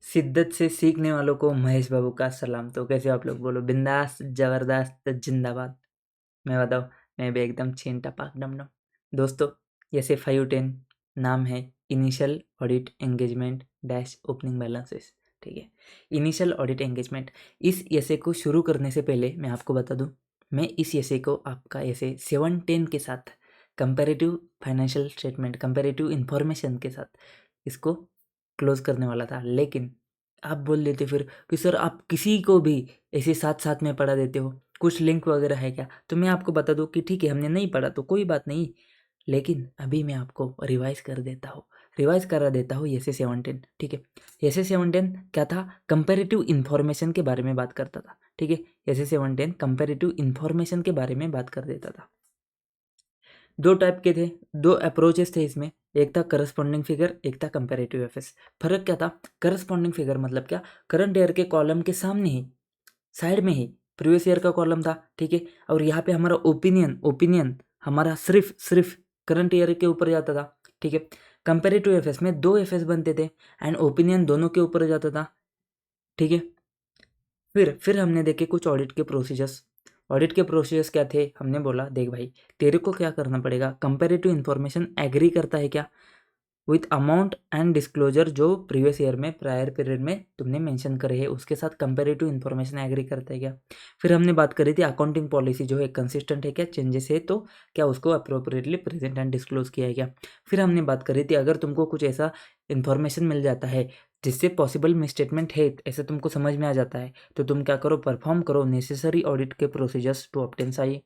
शिद्दत से सीखने वालों को महेश बाबू का सलाम। तो कैसे हो आप लोग? बोलो बिंदास जबरदस्त जिंदाबाद। मैं बताऊँ, मैं भी एकदम छीन टपाक डम डम। दोस्तों, ऐसे 510 नाम है initial audit engagement dash opening balances. ठीक है, इनिशियल ऑडिट एंगेजमेंट। इस ऐसे को शुरू करने से पहले मैं आपको बता दूं, मैं इस ऐसे को आपका ऐसे 710 के साथ comparative financial statement, comparative information के साथ इसको क्लोज करने वाला था, लेकिन आप बोल देते फिर कि सर आप किसी को भी ऐसे साथ साथ में पढ़ा देते हो, कुछ लिंक वगैरह है क्या? तो मैं आपको बता दूं कि ठीक है, हमने नहीं पढ़ा तो कोई बात नहीं, लेकिन अभी मैं आपको रिवाइज कर देता हूँ, रिवाइज करा देता हूँ। ऐसे 710, ठीक है। ऐसे 710 क्या था? कंपेरेटिव इन्फॉर्मेशन के बारे में बात करता था। ठीक है, ऐसे 710 कंपेरेटिव इन्फॉर्मेशन के बारे में बात कर देता था। दो टाइप के थे, दो अप्रोचेस थे इसमें। एक था करस्पॉन्डिंग फिगर, एक था कंपेरेटिव एफएस। फर्क क्या था? करस्पॉन्डिंग फिगर मतलब क्या? करंट ईयर के कॉलम के सामने ही, साइड में ही प्रीवियस ईयर का कॉलम था। ठीक है, और यहाँ पे हमारा ओपिनियन हमारा सिर्फ करंट ईयर के ऊपर जाता था। ठीक है, कंपेरेटिव एफएस में दो एफएस बनते थे एंड ओपिनियन दोनों के ऊपर जाता था। ठीक है, फिर हमने देखे कुछ ऑडिट के प्रोसीजर्स। ऑडिट के प्रोसीजर्स क्या थे? हमने बोला देख भाई, तेरे को क्या करना पड़ेगा, कंपेरेटिव इन्फॉर्मेशन एग्री करता है क्या विथ अमाउंट एंड डिस्क्लोजर जो प्रीवियस ईयर में, प्रायर पीरियड में तुमने मेंशन करे हैं, उसके साथ कंपेरेटिव इन्फॉर्मेशन एग्री करता है क्या। फिर हमने बात करी थी अकाउंटिंग पॉलिसी जो है कंसिस्टेंट है क्या, चेंजेस है तो क्या उसको अप्रोप्रिएटली प्रेजेंट एंड डिस्क्लोज किया है क्या। फिर हमने बात करी थी अगर तुमको कुछ ऐसा इन्फॉर्मेशन मिल जाता है जिससे पॉसिबल मिसस्टेटमेंट है, ऐसे तुमको समझ में आ जाता है, तो तुम क्या करो, परफॉर्म करो नेसेसरी ऑडिट के प्रोसीजर्स टू ऑब्टेन साई।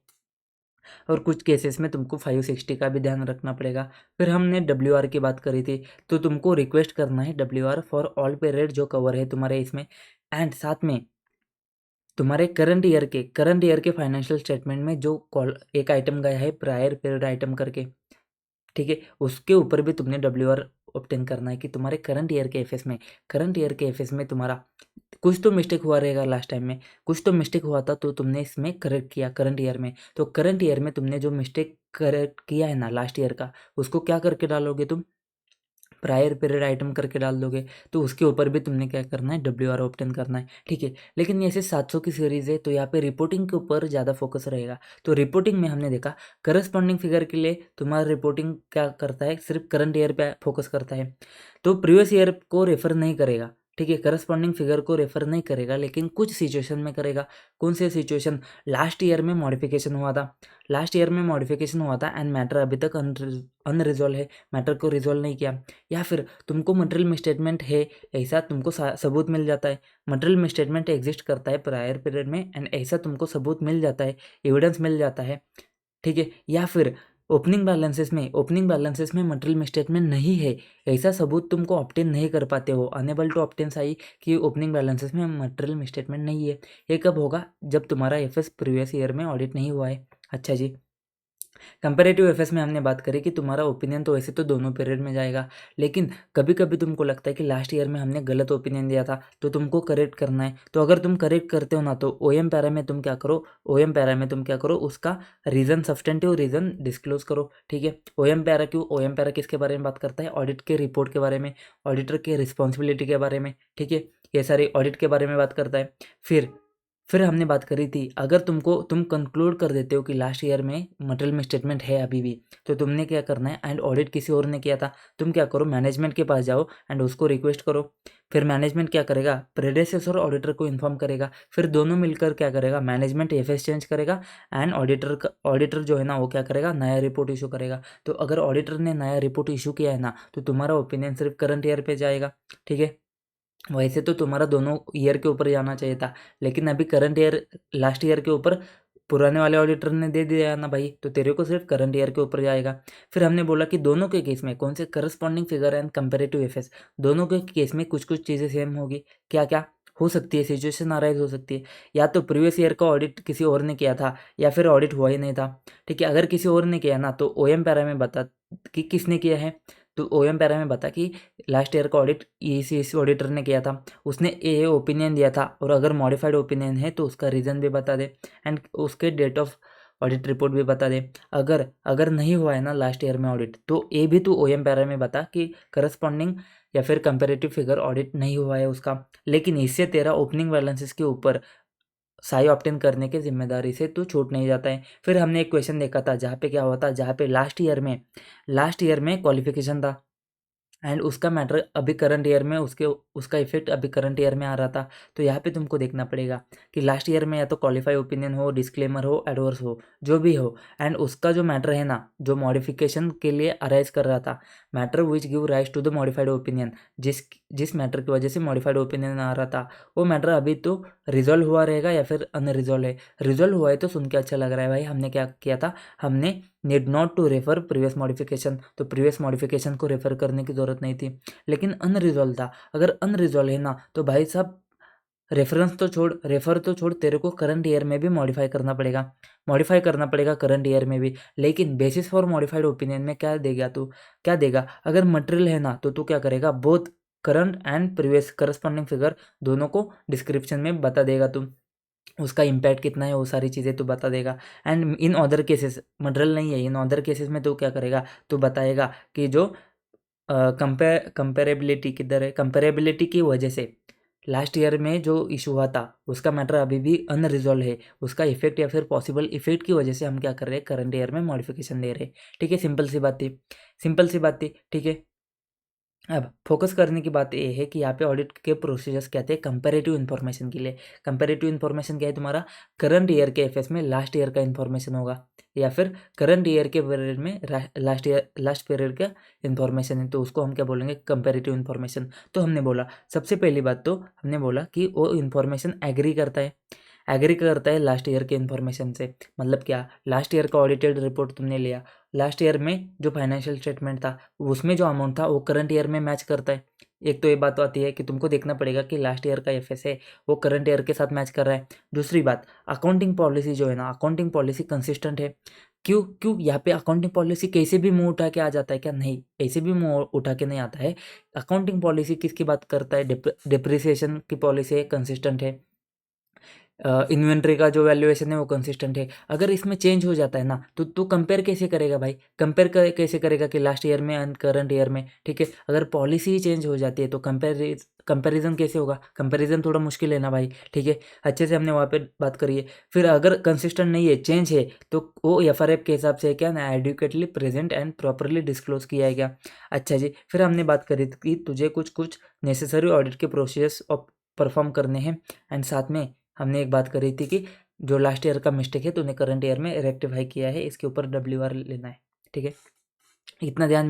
और कुछ केसेस में तुमको 560 का भी ध्यान रखना पड़ेगा। फिर हमने WR की बात करी थी, तो तुमको रिक्वेस्ट करना है WR फॉर ऑल पीरियड जो कवर है तुम्हारे इसमें, एंड साथ में तुम्हारे करंट ईयर के फाइनेंशियल स्टेटमेंट में जो कॉल एक आइटम गया है प्रायर पीरियड आइटम करके, ठीक है, उसके ऊपर भी तुमने WR ऑब्टेन करना है कि तुम्हारे करंट ईयर के एफएस में तुम्हारा कुछ तो मिस्टेक हुआ रहेगा लास्ट टाइम में, कुछ तो मिस्टेक हुआ था तो तुमने इसमें करेक्ट किया करंट ईयर में। तो करंट ईयर में तुमने जो मिस्टेक करेक्ट किया है ना लास्ट ईयर का, उसको क्या करके डालोगे तुम, प्रायर पीरियड आइटम करके डाल दोगे। तो उसके ऊपर भी तुमने क्या करना है, WR ऑब्टेन करना है। ठीक है, लेकिन ऐसे 700 की सीरीज है तो यहाँ पे रिपोर्टिंग के ऊपर ज़्यादा फोकस रहेगा। तो रिपोर्टिंग में हमने देखा करस्पॉन्डिंग फिगर के लिए तुम्हारा रिपोर्टिंग क्या करता है, सिर्फ करंट ईयर पे फोकस करता है, तो प्रीवियस ईयर को रेफर नहीं करेगा। ठीक है, करस्पॉन्डिंग फिगर को रेफर नहीं करेगा, लेकिन कुछ सिचुएशन में करेगा। कौन से सिचुएशन? लास्ट ईयर में मॉडिफिकेशन हुआ था, लास्ट ईयर में मॉडिफिकेशन हुआ था एंड मैटर अभी तक अनरिजॉल्व है, मैटर को रिजॉल्व नहीं किया, या फिर तुमको मटेरियल मिसस्टेटमेंट है ऐसा तुमको सबूत मिल जाता है, मटेरियल मिसस्टेटमेंट एग्जिस्ट करता है प्रायर पीरियड में एंड ऐसा तुमको सबूत मिल जाता है, एविडेंस मिल जाता है। ठीक है, या फिर ओपनिंग बैलेंसेस में मटेरियल मिसस्टेटमेंट नहीं है, ऐसा सबूत तुमको ऑब्टेन नहीं कर पाते हो, अनेबल टू ऑब्टेन सही कि ओपनिंग बैलेंसेस में मटेरियल मिसस्टेटमेंट नहीं है। ये कब होगा? जब तुम्हारा एफएस प्रीवियस ईयर में ऑडिट नहीं हुआ है। अच्छा जी, कंपेरेटिव एफएस में हमने बात करी कि तुम्हारा ओपिनियन तो वैसे तो दोनों पीरियड में जाएगा, लेकिन कभी कभी तुमको लगता है कि लास्ट ईयर में हमने गलत ओपिनियन दिया था तो तुमको करेक्ट करना है। तो अगर तुम करेक्ट करते हो ना, तो ओएम पैरा में तुम क्या करो, उसका रीज़न, सब्सटेंटिव रीज़न डिस्क्लोज करो। ठीक है, ओएम पैरा क्यों? ओएम पैरा किसके बारे में बात करता है? ऑडिट के रिपोर्ट के बारे में, ऑडिटर के रिस्पॉन्सिबिलिटी के बारे में। ठीक है, ये सारी ऑडिट के बारे में बात करता है। फिर हमने बात करी थी अगर तुम कंक्लूड कर देते हो कि लास्ट ईयर में मटेरियल मिसस्टेटमेंट है अभी भी, तो तुमने क्या करना है, एंड ऑडिट किसी और ने किया था, तुम क्या करो, मैनेजमेंट के पास जाओ एंड उसको रिक्वेस्ट करो। फिर मैनेजमेंट क्या करेगा, प्रेडेसेसर ऑडिटर को इन्फॉर्म करेगा, फिर दोनों मिलकर क्या करेगा, मैनेजमेंट एफएस चेंज करेगा एंड ऑडिटर जो है ना वो क्या करेगा, नया रिपोर्ट इशू करेगा। तो अगर ऑडिटर ने नया रिपोर्ट इशू किया है ना, तो तुम्हारा ओपिनियन सिर्फ करंट ईयर पे जाएगा। ठीक है, वैसे तो तुम्हारा दोनों ईयर के ऊपर जाना चाहिए था, लेकिन अभी करंट ईयर, लास्ट ईयर के ऊपर पुराने वाले ऑडिटर ने दे दिया ना भाई, तो तेरे को सिर्फ करंट ईयर के ऊपर जाएगा। फिर हमने बोला कि दोनों के केस में कौन से, corresponding figure and comparative FS, दोनों के केस में कुछ कुछ चीज़ें सेम होगी। क्या क्या हो सकती है, सिचुएशन अराइज हो सकती है, या तो प्रीवियस ईयर का ऑडिट किसी और ने किया था, या फिर ऑडिट हुआ ही नहीं था। ठीक है, अगर किसी और ने किया ना, तो ओएम पैरा में बता कि किसने किया है, तो ओएम पैरा में बता कि लास्ट ईयर का ऑडिट इस ऑडिटर ने किया था, उसने ए ओपिनियन दिया था, और अगर मॉडिफाइड ओपिनियन है तो उसका रीज़न भी बता दे एंड उसके डेट ऑफ ऑडिट रिपोर्ट भी बता दे। अगर अगर नहीं हुआ है ना लास्ट ईयर में ऑडिट, तो ये भी तू ओएम पैरा में बता कि करस्पॉन्डिंग या फिर कंपेरेटिव फिगर ऑडिट नहीं हुआ है उसका। लेकिन इससे तेरा ओपनिंग बैलेंसेस के ऊपर साई ऑप्टेन करने की जिम्मेदारी से तू छूट नहीं जाता है। फिर हमने एक क्वेश्चन देखा था जहाँ पे क्या हुआ था, जहाँ पे लास्ट ईयर में क्वालिफिकेशन था एंड उसका मैटर अभी करंट ईयर में उसका इफेक्ट अभी करंट ईयर में आ रहा था। तो यहाँ पे तुमको देखना पड़ेगा कि लास्ट ईयर में या तो क्वालिफाई ओपिनियन हो, डिस्क्लेमर हो, एडवर्स हो, जो भी हो, एंड उसका जो मैटर है ना, जो मॉडिफिकेशन के लिए अराइज कर रहा था, matter which give rise to the modified opinion, जिस जिस मैटर की वजह से मॉडिफाइड ओपिनियन आ रहा था, वो मैटर अभी तो रिजॉल्व हुआ रहेगा या फिर अनरिजॉल्व है। रिजॉल्व हुआ है तो सुन के अच्छा लग रहा है भाई। हमने क्या किया था, हमने need not to refer previous modification, तो प्रीवियस मॉडिफिकेशन को रेफर करने की ज़रूरत नहीं थी। लेकिन अनरिजॉल्व था, अगर अनरिजॉल्व है ना तो भाई साहब रेफरेंस तो छोड़, रेफर तो छोड़, तेरे को करंट ईयर में भी मॉडिफाई करना पड़ेगा करंट ईयर में भी। लेकिन बेसिस फॉर मॉडिफाइड ओपिनियन में क्या देगा तू, क्या देगा, अगर मटेरियल है ना तो तू क्या करेगा, both current and previous corresponding figure दोनों को डिस्क्रिप्शन में बता देगा तू, उसका इम्पैक्ट कितना है वो सारी चीज़ें तो बता देगा। And in other cases material नहीं है, इन अदर केसेस में तो क्या करेगा, तो बताएगा कि जो कंपेरेबिलिटी किधर है, कंपेरेबिलिटी की वजह से लास्ट ईयर में जो इशू हुआ था उसका मैटर अभी भी अनरिजॉल्व है, उसका इफेक्ट या फिर पॉसिबल इफेक्ट की वजह से हम क्या कर रहे हैं, करंट ईयर में मॉडिफिकेशन दे रहे हैं। ठीक है, सिंपल सी बात थी, सिंपल सी बात थी। ठीक है, अब फोकस करने की बात ये है कि यहाँ पे ऑडिट के प्रोसीजर्स क्या थे कंपैरेटिव इन्फॉर्मेशन के लिए। कंपैरेटिव इन्फॉर्मेशन क्या है, तुम्हारा करंट ईयर के एफएस में लास्ट ईयर का इन्फॉर्मेशन होगा, या फिर करंट ईयर के पीरियड में लास्ट पीरियड का इन्फॉर्मेशन है, तो उसको हम क्या बोलेंगे, कंपैरेटिव इन्फॉर्मेशन। तो हमने बोला सबसे पहली बात तो हमने बोला कि वो इन्फॉर्मेशन एग्री करता है लास्ट ईयर के इन्फॉर्मेशन से। मतलब क्या, लास्ट ईयर का ऑडिटेड रिपोर्ट तुमने लिया, लास्ट ईयर में जो फाइनेंशियल स्टेटमेंट था उसमें जो अमाउंट था वो करंट ईयर में मैच करता है। एक तो ये बात तो आती है कि तुमको देखना पड़ेगा कि लास्ट ईयर का एफएस है वो करंट ईयर के साथ मैच कर रहा है। दूसरी बात, अकाउंटिंग पॉलिसी जो है ना, अकाउंटिंग पॉलिसी कंसिस्टेंट है। क्यों क्यों यहाँ पे अकाउंटिंग पॉलिसी कैसे भी मुंह उठा के आ जाता है क्या, नहीं, ऐसे भी मुंह उठा के नहीं आता है। अकाउंटिंग पॉलिसी किसकी बात करता है, डिप्रिसिएशन की पॉलिसी है, कंसिस्टेंट है। इन्वेंट्री का जो वैल्यूएशन है वो कंसिस्टेंट है। अगर इसमें चेंज हो जाता है ना तो तू कंपेयर कैसे करेगा भाई, कैसे करेगा कि लास्ट ईयर में एंड करंट ईयर में। ठीक है, अगर पॉलिसी ही चेंज हो जाती है तो कंपैरिजन कैसे होगा, कंपैरिजन थोड़ा मुश्किल है ना भाई। ठीक है, अच्छे से हमने वहाँ पे बात करी है। फिर अगर कंसिस्टेंट नहीं है, चेंज है, तो वो एफआरएफ के हिसाब से क्या ना, adequately present and properly disclose किया है क्या। अच्छा जी, फिर हमने बात करी कि तुझे कुछ कुछ नेसेसरी ऑडिट के प्रोसेस परफॉर्म करने हैं, एंड साथ में हमने एक बात करी थी कि जो लास्ट ईयर का मिस्टेक है तूने करंट ईयर में रेक्टिफाई किया है, इसके ऊपर WR लेना है। ठीक है, इतना ध्यान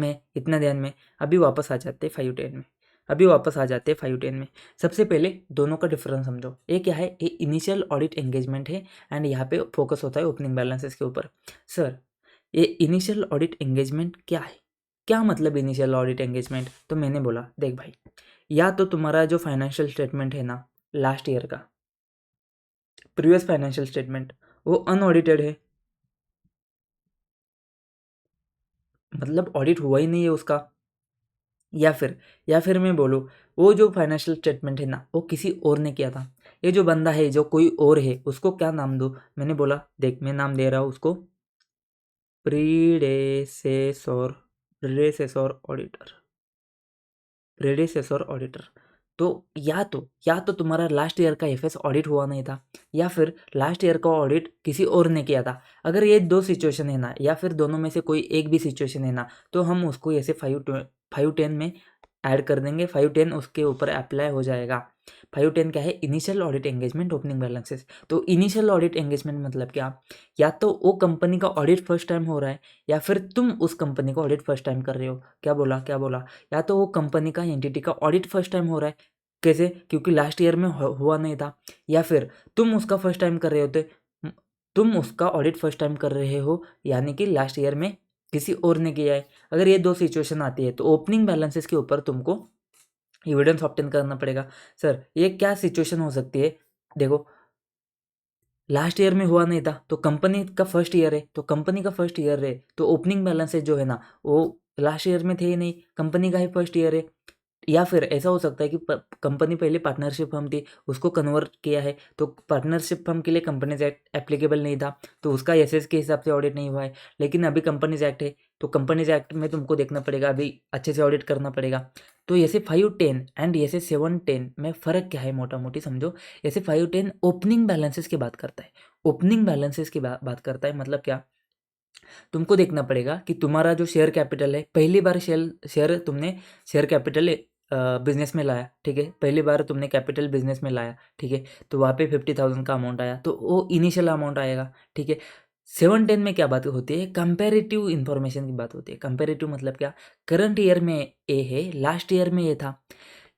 में अभी वापस आ जाते हैं 510 में। सबसे पहले दोनों का डिफरेंस समझो। ये क्या है, ये इनिशियल ऑडिट एंगेजमेंट है एंड यहाँ पे फोकस होता है ओपनिंग बैलेंसेस के ऊपर। सर ये इनिशियल ऑडिट एंगेजमेंट क्या है, क्या मतलब इनिशियल ऑडिट एंगेजमेंट, तो मैंने बोला देख भाई, या तो तुम्हारा जो फाइनेंशियल स्टेटमेंट है ना लास्ट ईयर का, प्रीवियस फाइनेंशियल स्टेटमेंट, वो अनऑडिटेड है, मतलब ऑडिट हुआ ही नहीं है उसका। या फिर मैं बोलूँ वो जो फाइनेंशियल स्टेटमेंट है ना वो किसी और ने किया था। ये जो बंदा है जो कोई और है उसको क्या नाम दूँ, मैंने बोला देख मैं नाम दे रहा हूँ उसको प्रीडेसेसोर प्रीडेसेसोर ऑडिटर प्रेडिसेसर ऑडिटर। तो या तो तुम्हारा लास्ट ईयर का एफएस ऑडिट हुआ नहीं था, या फिर लास्ट ईयर का ऑडिट किसी और ने किया था। अगर ये दो सिचुएशन है ना, या फिर दोनों में से कोई एक भी सिचुएशन है ना, तो हम उसको ऐसे 510 में ऐड कर देंगे। 510 उसके ऊपर अप्लाई हो जाएगा। 510 क्या है, initial audit engagement opening balances. तो इनिशियल ऑडिट एंगेजमेंट मतलब क्या, या तो वो कंपनी का ऑडिट फर्स्ट टाइम हो रहा है, या फिर तुम उस कंपनी का ऑडिट फर्स्ट टाइम कर रहे हो। क्या बोला, या तो वो कंपनी का एंटिटी का ऑडिट फर्स्ट टाइम हो रहा है, कैसे, क्योंकि लास्ट ईयर में हुआ नहीं था, या फिर तुम उसका फर्स्ट टाइम कर रहे होते, तुम उसका ऑडिट फर्स्ट टाइम कर रहे हो, यानी कि लास्ट ईयर में किसी और ने किया है। अगर ये दो सिचुएशन आती है तो ओपनिंग बैलेंसेस के ऊपर तुमको एविडेंस ऑब्टेन करना पड़ेगा। सर ये क्या सिचुएशन हो सकती है, देखो लास्ट ईयर में हुआ नहीं था तो कंपनी का फर्स्ट ईयर है, तो ओपनिंग बैलेंसेस जो है ना वो लास्ट ईयर में थे ही नहीं, कंपनी का ही फर्स्ट ईयर है। या फिर ऐसा हो सकता है कि कंपनी पहले पार्टनरशिप फर्म थी, उसको कन्वर्ट किया है, तो पार्टनरशिप फर्म के लिए कंपनीज एक्ट एप्लीकेबल नहीं था, तो उसका एसएस के हिसाब से ऑडिट नहीं हुआ है। लेकिन अभी कंपनीज एक्ट है, तो कंपनीज एक्ट में तुमको देखना पड़ेगा, अभी अच्छे से ऑडिट करना पड़ेगा। तो ऐसे 510 एंड ऐसे 710 में फ़र्क क्या है, मोटा मोटी समझो। ऐसे 510 ओपनिंग बैलेंसेस की बात करता है, ओपनिंग बैलेंसेस की बात करता है। मतलब क्या, तुमको देखना पड़ेगा कि तुम्हारा जो शेयर कैपिटल है, पहली बार शेयर तुमने शेयर कैपिटल बिजनेस में लाया, ठीक है, पहली बार तुमने कैपिटल बिजनेस में लाया, ठीक है, तो वहाँ पे 50,000 का अमाउंट आया, तो वो इनिशियल अमाउंट आएगा, ठीक है। 710 में क्या बात होती है, कंपेरेटिव इन्फॉर्मेशन की बात होती है। कंपेरेटिव मतलब क्या, करंट ईयर में ए है, लास्ट ईयर में ए था।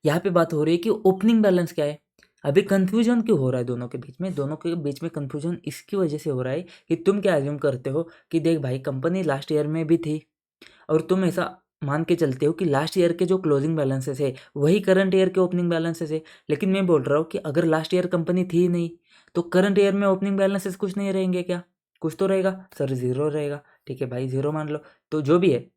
यहाँ पे बात हो रही है कि ओपनिंग बैलेंस क्या है। अभी कंफ्यूजन क्यों हो रहा है दोनों के बीच में, दोनों के बीच में कंफ्यूजन इसकी वजह से हो रहा है कि तुम क्या एज्यूम करते हो कि देख भाई कंपनी लास्ट ईयर में भी थी, और तुम ऐसा मान के चलते हो कि लास्ट ईयर के जो क्लोजिंग बैलेंसेस है वही करंट ईयर के ओपनिंग बैलेंसेस है। लेकिन मैं बोल रहा हूँ कि अगर लास्ट ईयर कंपनी थी ही नहीं, तो करंट ईयर में ओपनिंग बैलेंसेस कुछ नहीं रहेंगे क्या, कुछ तो रहेगा सर, ज़ीरो रहेगा। ठीक है भाई, ज़ीरो मान लो, तो जो भी है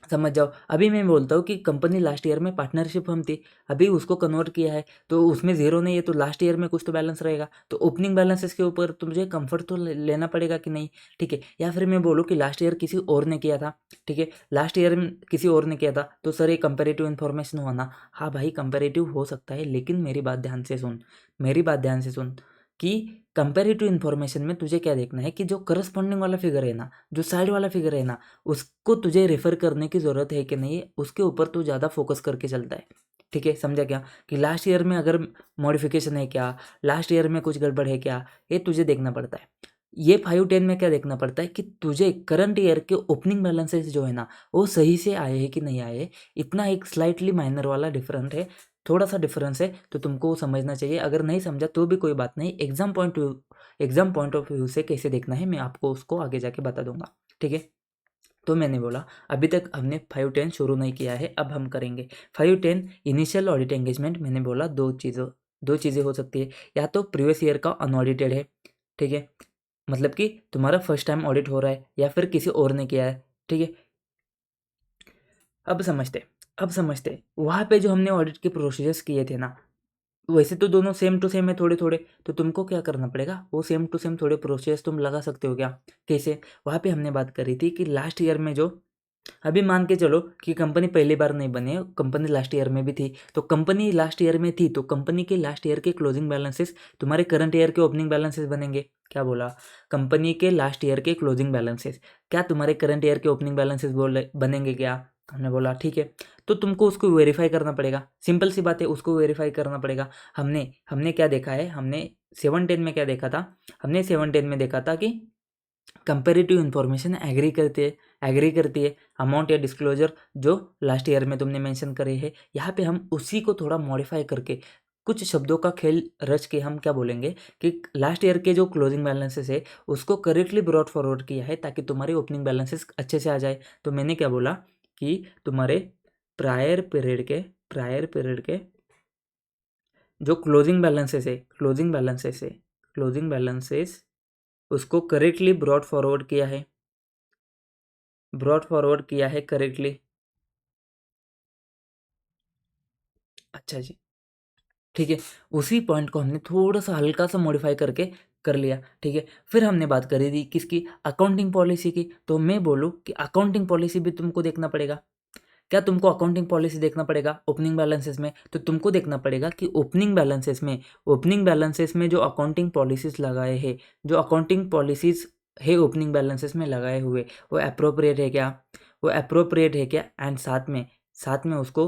समझ जाओ। अभी मैं बोलता हूँ कि कंपनी लास्ट ईयर में पार्टनरशिप फर्म थी, अभी उसको कन्वर्ट किया है, तो उसमें ज़ीरो नहीं है, तो लास्ट ईयर में कुछ तो बैलेंस रहेगा, तो ओपनिंग बैलेंसेस के ऊपर तुझे कंफर्ट तो लेना पड़ेगा कि नहीं, ठीक है। या फिर मैं बोलूँ कि लास्ट ईयर किसी और ने किया था, ठीक है, लास्ट ईयर में किसी और ने किया था, तो सर ये कंपेरेटिव इन्फॉर्मेशन हुआ ना। हाँ भाई कंपेरेटिव हो सकता है, लेकिन मेरी बात ध्यान से सुन, मेरी बात ध्यान से सुन कि कंपेरेटिव इन्फॉर्मेशन में तुझे क्या देखना है कि जो करस्पॉन्डिंग वाला फिगर है ना, जो साइड वाला फिगर है ना, उसको तुझे रेफर करने की ज़रूरत है कि नहीं, उसके ऊपर तू ज़्यादा फोकस करके चलता है। ठीक है, समझा क्या, कि लास्ट ईयर में अगर मॉडिफिकेशन है क्या, लास्ट ईयर में कुछ गड़बड़ है क्या, ये तुझे देखना पड़ता है। ये 510 में क्या देखना पड़ता है कि तुझे करंट ईयर के ओपनिंग बैलेंसेस जो है ना, वो सही से आए हैं कि नहीं आए। इतना एक स्लाइटली माइनर वाला डिफरेंट है, थोड़ा सा डिफरेंस है, तो तुमको वो समझना चाहिए। अगर नहीं समझा तो भी कोई बात नहीं, एग्जाम पॉइंट ऑफ व्यू से कैसे देखना है मैं आपको उसको आगे जाके बता दूंगा, ठीक है। तो मैंने बोला अभी तक हमने 510 शुरू नहीं किया है, अब हम करेंगे 510 इनिशियल ऑडिट एंगेजमेंट। मैंने बोला दो चीज़ें हो सकती है, या तो प्रीवियस ईयर का अनऑडिटेड है, ठीक है, मतलब कि तुम्हारा फर्स्ट टाइम ऑडिट हो रहा है, या फिर किसी और ने किया है, ठीक है। अब समझते अब समझते वहाँ पे जो हमने ऑडिट के प्रोसीजर्स किए थे ना, वैसे तो दोनों सेम टू सेम है थोड़े थोड़े, तो तुमको क्या करना पड़ेगा, वो सेम टू सेम थोड़े प्रोसेस तुम लगा सकते हो क्या, कैसे। वहाँ पे हमने बात करी थी कि लास्ट ईयर में जो, अभी मान के चलो कि कंपनी पहली बार नहीं बनी है, कंपनी लास्ट ईयर में भी थी, तो कंपनी लास्ट ईयर में थी, तो कंपनी के लास्ट ईयर के क्लोजिंग बैलेंसेस तुम्हारे करंट ईयर के ओपनिंग बैलेंसेस बनेंगे। क्या बोला, कंपनी के लास्ट ईयर के क्लोजिंग बैलेंसेस क्या तुम्हारे करंट ईयर के ओपनिंग बैलेंसेस बनेंगे क्या। हमने बोला ठीक है, तो तुमको उसको वेरीफाई करना पड़ेगा, सिंपल सी बात है, उसको वेरीफाई करना पड़ेगा। हमने हमने क्या देखा है, हमने 710 में क्या देखा था, हमने 710 में देखा था कि कंपेरेटिव इन्फॉर्मेशन एग्री करती है अमाउंट या डिस्क्लोजर जो लास्ट ईयर में तुमने मेंशन करे है। यहाँ पे हम उसी को थोड़ा मॉडिफाई करके कुछ शब्दों का खेल रच के हम क्या बोलेंगे कि लास्ट ईयर के जो क्लोजिंग बैलेंसेस है उसको करेक्टली ब्रॉट फॉरवर्ड किया है, ताकि तुम्हारे ओपनिंग बैलेंसेस अच्छे से आ जाए। तो मैंने क्या बोला कि तुम्हारे प्रायर पीरियड के जो क्लोजिंग बैलेंसेस उसको करेक्टली ब्रॉट फॉरवर्ड किया है करेक्टली। अच्छा जी, ठीक है, उसी पॉइंट को हमने थोड़ा सा हल्का सा मॉडिफाई करके कर लिया, ठीक है। फिर हमने बात करी थी किसकी, अकाउंटिंग पॉलिसी की। तो मैं बोलूँ कि अकाउंटिंग पॉलिसी भी तुमको देखना पड़ेगा। क्या तुमको अकाउंटिंग पॉलिसी देखना पड़ेगा ओपनिंग बैलेंसेस में, तो तुमको देखना पड़ेगा कि ओपनिंग बैलेंसेस में जो अकाउंटिंग पॉलिसीज लगाए हैं, जो अकाउंटिंग पॉलिसीज है ओपनिंग बैलेंसेस में लगाए हुए, वो अप्रोप्रिएट है क्या एंड साथ में उसको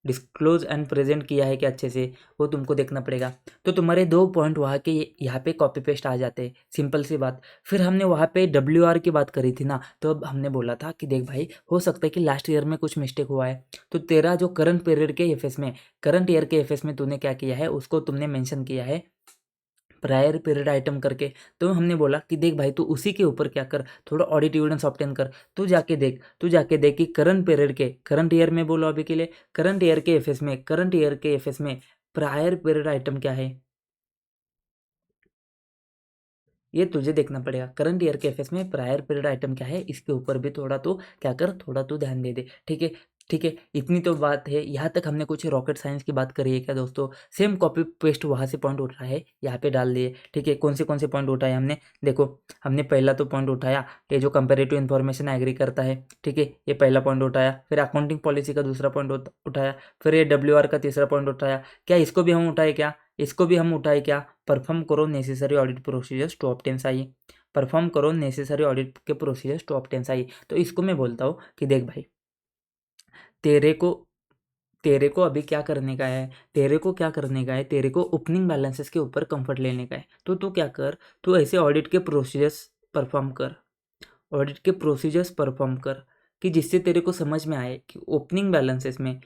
डिस्क्लोज एंड प्रेजेंट किया है क्या अच्छे से, वो तुमको देखना पड़ेगा। तो तुम्हारे 2 पॉइंट वहाँ के यहाँ पे कॉपी पेस्ट आ जाते हैं, सिंपल सी बात। फिर हमने वहाँ पे WR की बात करी थी ना, तो अब हमने बोला था कि देख भाई हो सकता है कि लास्ट ईयर में कुछ मिस्टेक हुआ है, तो तेरा जो करंट ईयर के एफएस में तूने क्या किया है, उसको तुमने मेंशन किया है प्रायर पीरियड आइटम करके। तो हमने बोला कि देख भाई तू उसी के ऊपर क्या कर, थोड़ा ऑडिट एविडेंस ऑब्टेन कर। तू जाके देख कि करंट ईयर में बोलो अभी के लिए, करंट ईयर के एफएस में प्रायर पीरियड आइटम क्या है, ये तुझे देखना पड़ेगा। करंट ईयर के एफएस में प्रायर पीरियड आइटम क्या है, इसके ऊपर भी थोड़ा तो क्या कर, थोड़ा तो ध्यान दे दे, ठीक है। ठीक है, इतनी तो बात है। यहाँ तक हमने कुछ रॉकेट साइंस की बात करी है क्या दोस्तों? सेम कॉपी पेस्ट वहाँ से पॉइंट उठा है, यहाँ पे डाल दिए। ठीक है, कौन से पॉइंट उठाए हमने? देखो, हमने पहला तो पॉइंट उठाया, ये जो कंपेरेटिव इन्फॉर्मेशन एग्री करता है। ठीक है, ये पहला पॉइंट उठाया। फिर अकाउंटिंग पॉलिसी का दूसरा पॉइंट उठाया। फिर ये WR का तीसरा पॉइंट उठाया। क्या इसको भी हम उठाए क्या? इसको भी हम उठाए क्या? परफॉर्म करो necessary audit procedures to obtain SAI। Perform करो नेसेसरी ऑडिट के प्रोसीजर्स टू ऑब्टेन SAI। तो इसको मैं बोलता हूँ कि देख भाई, तेरे को तेरे को अभी क्या करने का है? तेरे को क्या करने का है? तेरे को ओपनिंग बैलेंसेस के ऊपर कंफर्ट लेने का है। तो तू क्या कर, तू ऐसे ऑडिट के प्रोसीजर्स परफॉर्म कर। ऑडिट के प्रोसीजर्स परफॉर्म कर कि जिससे तेरे को समझ में आए कि ओपनिंग बैलेंसेस में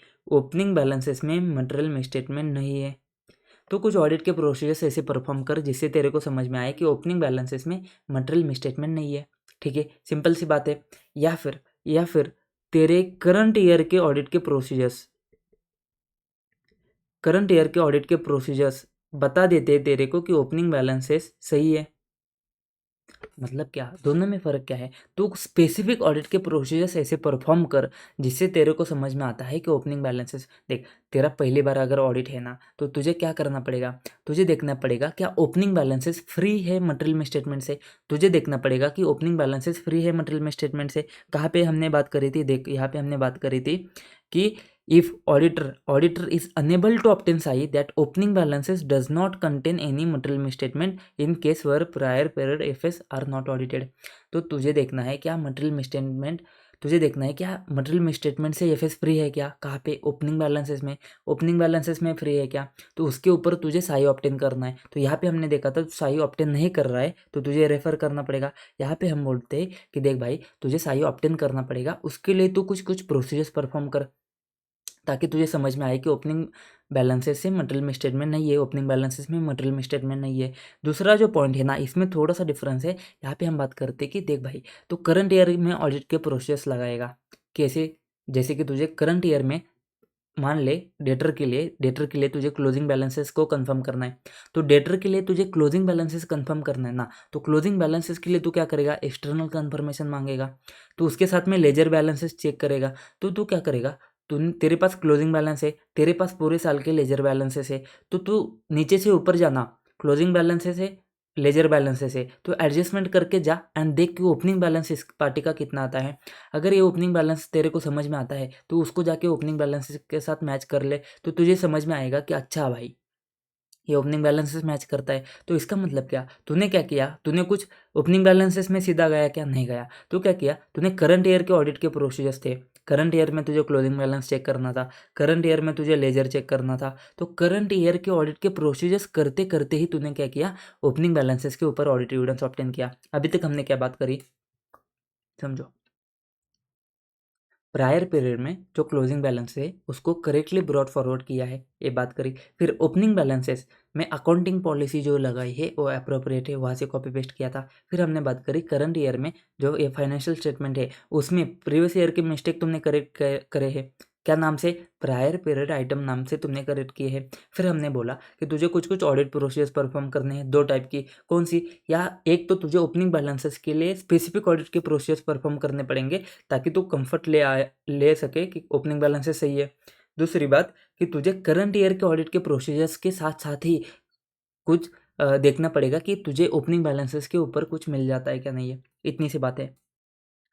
मटेरियल मिसस्टेटमेंट नहीं है। तो कुछ ऑडिट के प्रोसीजर्स ऐसे परफॉर्म कर जिससे तेरे को समझ में आए कि ओपनिंग बैलेंसेस में मटेरियल मिसस्टेटमेंट नहीं है। ठीक है, सिंपल सी बात है। या फिर तेरे करंट ईयर के ऑडिट के प्रोसीजर्स बता देते हैं तेरे को कि ओपनिंग बैलेंसेस सही है। मतलब क्या, दोनों में फ़र्क क्या है? तो स्पेसिफिक ऑडिट के प्रोसीजर्स ऐसे परफॉर्म कर जिससे तेरे को समझ में आता है कि ओपनिंग बैलेंसेस। देख, तेरा पहली बार अगर ऑडिट है ना, तो तुझे क्या करना पड़ेगा? तुझे देखना पड़ेगा क्या ओपनिंग बैलेंसेस फ्री है मटेरियल मिसस्टेटमेंट से। तुझे देखना पड़ेगा कि ओपनिंग बैलेंसेस फ्री है मटेरियल मिसस्टेटमेंट से। कहाँ पे हमने बात करी थी? देख, यहाँ पे हमने बात करी थी कि if auditor is unable to obtain SAI, that opening balances does not contain any material misstatement in case where prior period FS are not audited। तो तुझे देखना है क्या मटेरियल मिसस्टेटमेंट से एफएस फ्री है क्या? कहाँ पे? ओपनिंग बैलेंसेस में फ्री है क्या? तो उसके ऊपर तुझे SAI ऑब्टेन करना है। तो यहाँ पे हमने देखा था SAI ऑब्टेन नहीं कर रहा है तो तुझे रेफर करना पड़ेगा। यहाँ पे हम बोलते हैं कि देख भाई, तुझे SAI ऑब्टेन करना पड़ेगा, उसके लिए तू कुछ प्रोसीजर्स परफॉर्म कर ताकि तुझे समझ में आए कि ओपनिंग बैलेंसेस से मटेरियल मिसस्टेटमेंट नहीं है, ओपनिंग बैलेंसेस में मटेरियल मिसस्टेटमेंट नहीं है। दूसरा जो पॉइंट है ना, इसमें थोड़ा सा डिफरेंस है। यहाँ पे हम बात करते हैं कि देख भाई, तो करंट ईयर में ऑडिट के प्रोसेस लगाएगा कैसे? जैसे कि तुझे करंट ईयर में, मान ले डेटर के लिए तुझे क्लोजिंग बैलेंसेस को कंफर्म करना है। तो डेटर के लिए तुझे क्लोजिंग बैलेंसेस कंफर्म करना है ना, तो क्लोजिंग बैलेंसेस के लिए तू क्या करेगा? एक्सटर्नल कंफर्मेशन मांगेगा। तो उसके साथ में लेजर बैलेंसेस चेक करेगा। तो तू क्या करेगा? तेरे पास क्लोजिंग बैलेंस है, तेरे पास पूरे साल के लेजर बैलेंसेस है, तो तू नीचे से ऊपर जाना, क्लोजिंग बैलेंसेस है, लेजर बैलेंसेस है, तो एडजस्टमेंट करके जा एंड देख कि ओपनिंग बैलेंस इस पार्टी का कितना आता है। अगर ये ओपनिंग बैलेंस तेरे को समझ में आता है तो उसको जाके ओपनिंग बैलेंस के साथ मैच कर ले, तो तुझे समझ में आएगा कि अच्छा भाई, ये ओपनिंग बैलेंसेस मैच करता है। तो इसका मतलब क्या, तूने क्या किया? तूने कुछ ओपनिंग बैलेंसेस में सीधा गया क्या? नहीं गया। तो क्या किया तूने? करंट ईयर के ऑडिट के प्रोसीजर्स थे, करंट ईयर में तुझे क्लोजिंग बैलेंस चेक करना था, करंट ईयर में तुझे लेजर चेक करना था। तो करंट ईयर के ऑडिट के प्रोसीजर्स करते करते ही तूने क्या किया? ओपनिंग बैलेंसेस के ऊपर ऑडिट एविडेंस ऑब्टेन किया। अभी तक हमने क्या बात करी, समझो। प्रायर पीरियड में जो क्लोजिंग बैलेंस है उसको करेक्टली ब्रॉट फॉरवर्ड किया है, ये बात करी। फिर ओपनिंग बैलेंसेस में अकाउंटिंग पॉलिसी जो लगाई है वो अप्रोप्रिएट है, वहाँ से कॉपी पेस्ट किया था। फिर हमने बात करी करंट ईयर में जो ये फाइनेंशियल स्टेटमेंट है उसमें प्रीवियस ईयर के मिस्टेक तुमने करेक्ट करे हैं, क्या नाम से? प्रायर पीरियड आइटम नाम से तुमने करेक्ट किए हैं। फिर हमने बोला कि तुझे कुछ ऑडिट प्रोसीजर्स परफॉर्म करने हैं, दो टाइप की। कौन सी? या एक तो तुझे ओपनिंग बैलेंसेस के लिए स्पेसिफिक ऑडिट के प्रोसीजर्स परफॉर्म करने पड़ेंगे ताकि तू कंफर्ट ले सके कि ओपनिंग बैलेंसेस सही है। दूसरी बात कि तुझे करंट ईयर के ऑडिट के प्रोसीजर्स के साथ साथ ही कुछ देखना पड़ेगा कि तुझे ओपनिंग बैलेंसेस के ऊपर कुछ मिल जाता है क्या नहीं है। इतनी सी बात है।